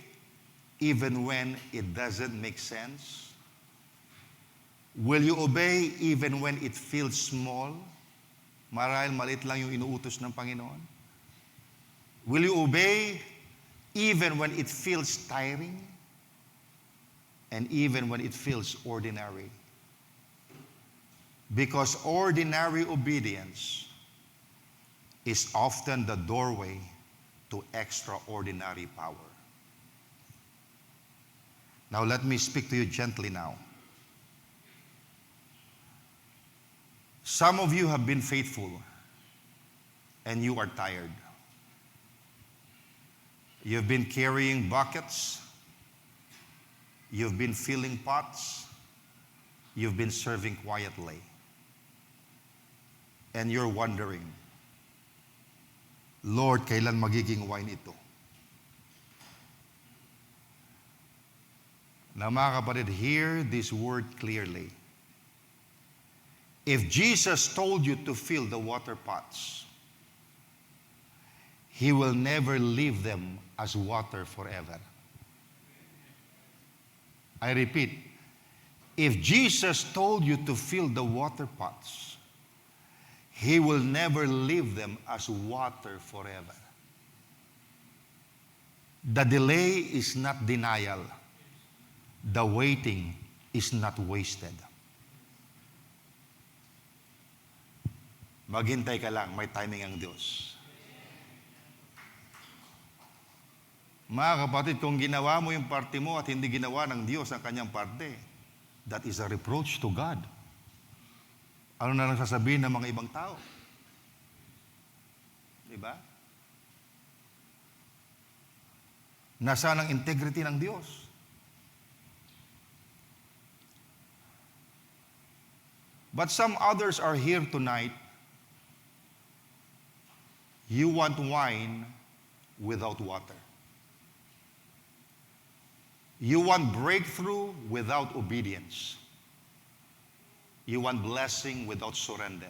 even when it doesn't make sense? Will you obey even when it feels small? Marahil maliit lang yung inuutos ng Panginoon. Will you obey even when it feels tiring? And even when it feels ordinary? Because ordinary obedience is often the doorway to extraordinary power. Now let me speak to you gently now. Some of you have been faithful and you are tired. You've been carrying buckets. You've been filling pots. You've been serving quietly. And you're wondering, Lord, kailan magiging wine ito? Now mga kapatid, hear this word clearly. If Jesus told you to fill the water pots, He will never leave them as water forever. I repeat, if Jesus told you to fill the water pots, He will never leave them as water forever. The delay is not denial. The waiting is not wasted. Maghintay ka lang, may timing ang Diyos. Mga kapatid, kung ginawa mo yung parte mo at hindi ginawa ng Diyos ang kanyang parte, that is a reproach to God. Ano na lang sasabihin ng mga ibang tao? Diba? Nasaan ang integrity ng Diyos? But some others are here tonight. You want wine without water. You want breakthrough without obedience. You want blessing without surrender.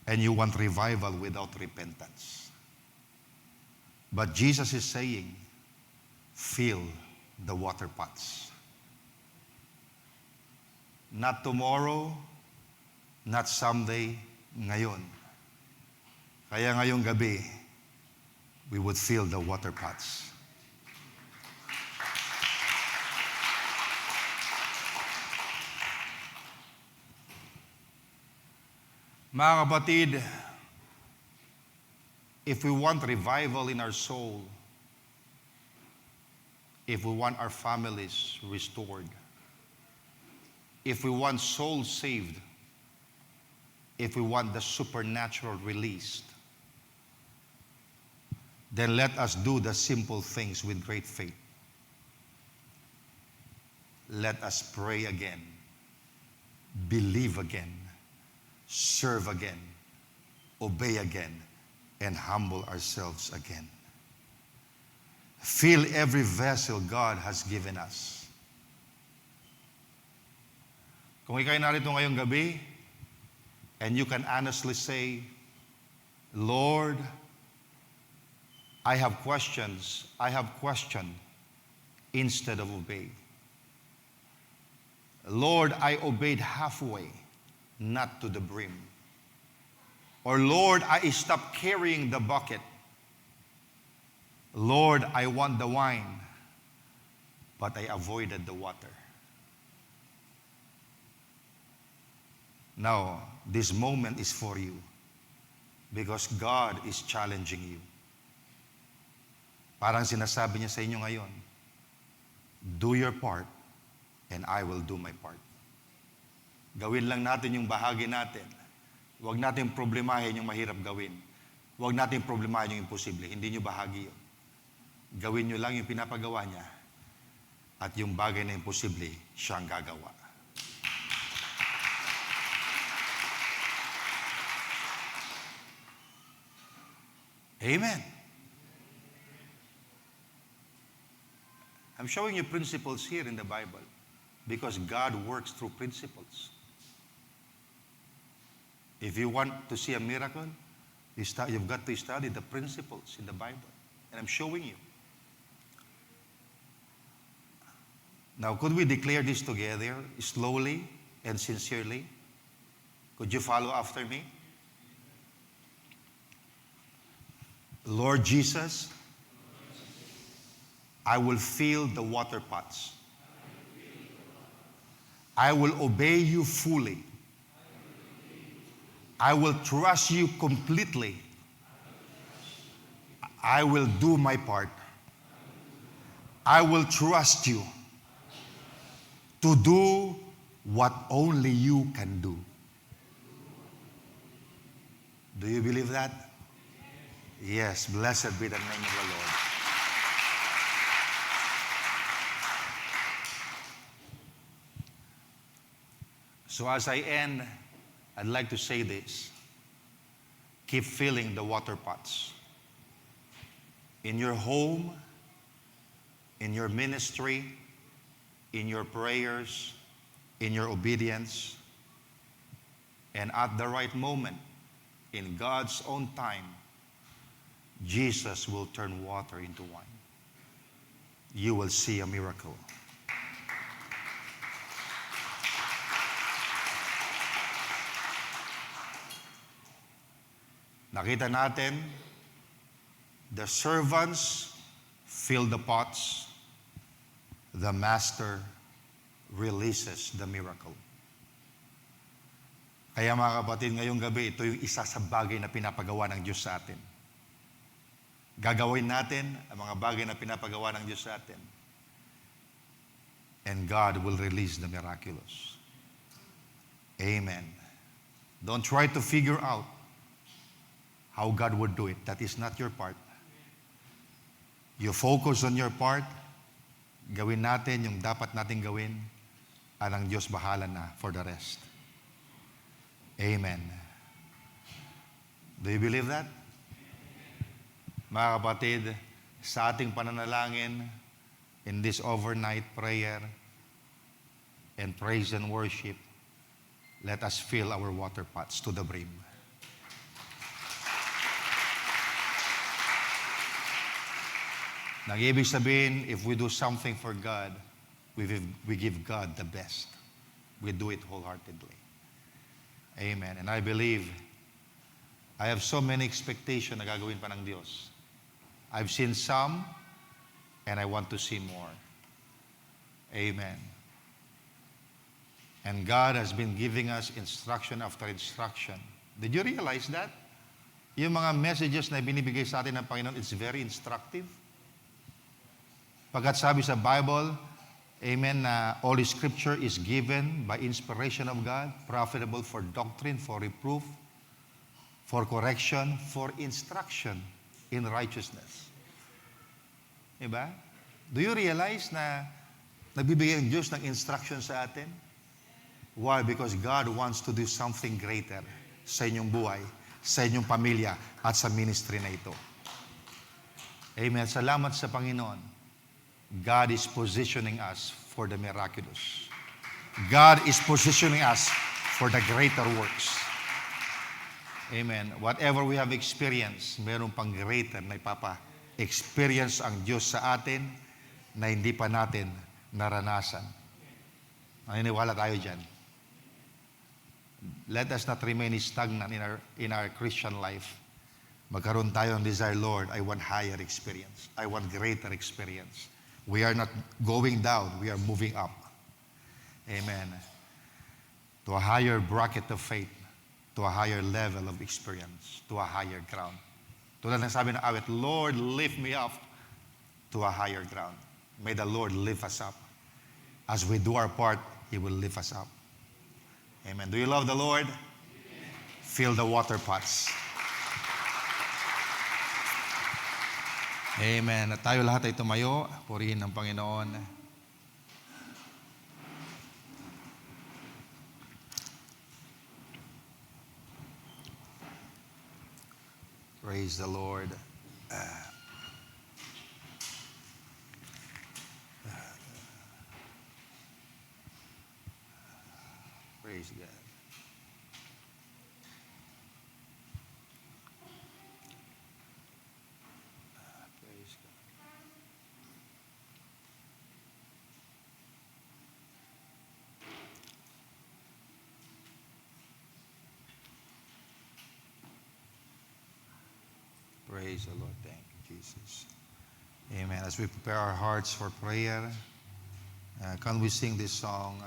And you want revival without repentance. But Jesus is saying, fill the water pots. Not tomorrow, not someday, ngayon. Kaya ngayong gabi, we would fill the water pots. Mga kapatid, if we want revival in our soul, if we want our families restored, if we want souls saved, if we want the supernatural released, then let us do the simple things with great faith. Let us pray again, believe again, serve again, obey again, and humble ourselves again. Fill every vessel God has given us. Kung ikaw'y narito ngayong gabi, and you can honestly say, Lord, I have questions. I have questioned instead of obeyed. Lord, I obeyed halfway, not to the brim. Or Lord, I stopped carrying the bucket. Lord, I want the wine, but I avoided the water. Now, this moment is for you because God is challenging you. Parang sinasabi niya sa inyo ngayon, do your part and I will do my part. Gawin lang natin yung bahagi natin. Huwag natin problemahin yung mahirap gawin. Huwag natin problemahin yung imposible. Hindi nyo bahagi yun. Gawin nyo lang yung pinapagawa niya at yung bagay na imposible, siyang gagawa. Amen. I'm showing you principles here in the Bible because God works through principles. If you want to see a miracle, you've got to study the principles in the Bible. And I'm showing you. Now, could we declare this together slowly and sincerely? Could you follow after me? Lord Jesus, I will fill the water pots. I will obey you fully. I will trust you completely. I will do my part. I will trust you to do what only you can do. Do you believe that? Yes, blessed be the name of the Lord. So as I end, I'd like to say this. Keep filling the water pots. In your home, in your ministry, in your prayers, in your obedience, and at the right moment, in God's own time, Jesus will turn water into wine. You will see a miracle. Nakita natin, the servants fill the pots, the master releases the miracle. Kaya mga kapatid, ngayong gabi, ito yung isa sa bagay na pinapagawa ng Diyos sa atin. Gagawin natin ang mga bagay na pinapagawa ng Diyos sa atin. And God will release the miraculous. Amen. Don't try to figure out how God would do it. That is not your part. You focus on your part. Gawin natin yung dapat natin gawin. At ang Diyos bahala na for the rest. Amen. Do you believe that? Mga kapatid, sa ating pananalangin, in this overnight prayer and praise and worship, let us fill our water pots to the brim. Nang ibig sabihin, if we do something for God, we give God the best. We do it wholeheartedly. Amen. And I believe, I have so many expectations na gagawin pa ng Diyos. I've seen some, and I want to see more. Amen. And God has been giving us instruction after instruction. Did you realize that? Yung mga messages na binibigay sa atin ng Panginoon, it's very instructive. Pagkat sabi sa Bible, amen, na all Scripture is given by inspiration of God, profitable for doctrine, for reproof, for correction, for instruction in righteousness. Diba? Do you realize na nagbibigay ang Diyos ng instruction sa atin? Why? Because God wants to do something greater sa inyong buhay, sa inyong pamilya, at sa ministry na ito. Amen. Salamat sa Panginoon. God is positioning us for the miraculous. God is positioning us for the greater works. Amen. Whatever we have experienced, meron pang greater na ipapa-experience ang Diyos sa atin na hindi pa natin naranasan. Naniniwala tayo dyan. Let us not remain stagnant in our Christian life. Magkaroon tayo ng desire, Lord, I want higher experience. I want greater experience. We are not going down, we are moving up. Amen. To a higher bracket of faith, to a higher level of experience, to a higher ground. Tulad ng sabi ng awit, Lord, lift me up to a higher ground. May the Lord lift us up. As we do our part, He will lift us up. Amen. Do you love the Lord? Fill the water pots. Amen. At tayo lahat ay tumayo. Purihin ng Panginoon. Praise the Lord. Praise God. Praise God. Praise the Lord. Thank you, Jesus. Amen. As we prepare our hearts for prayer, can we sing this song?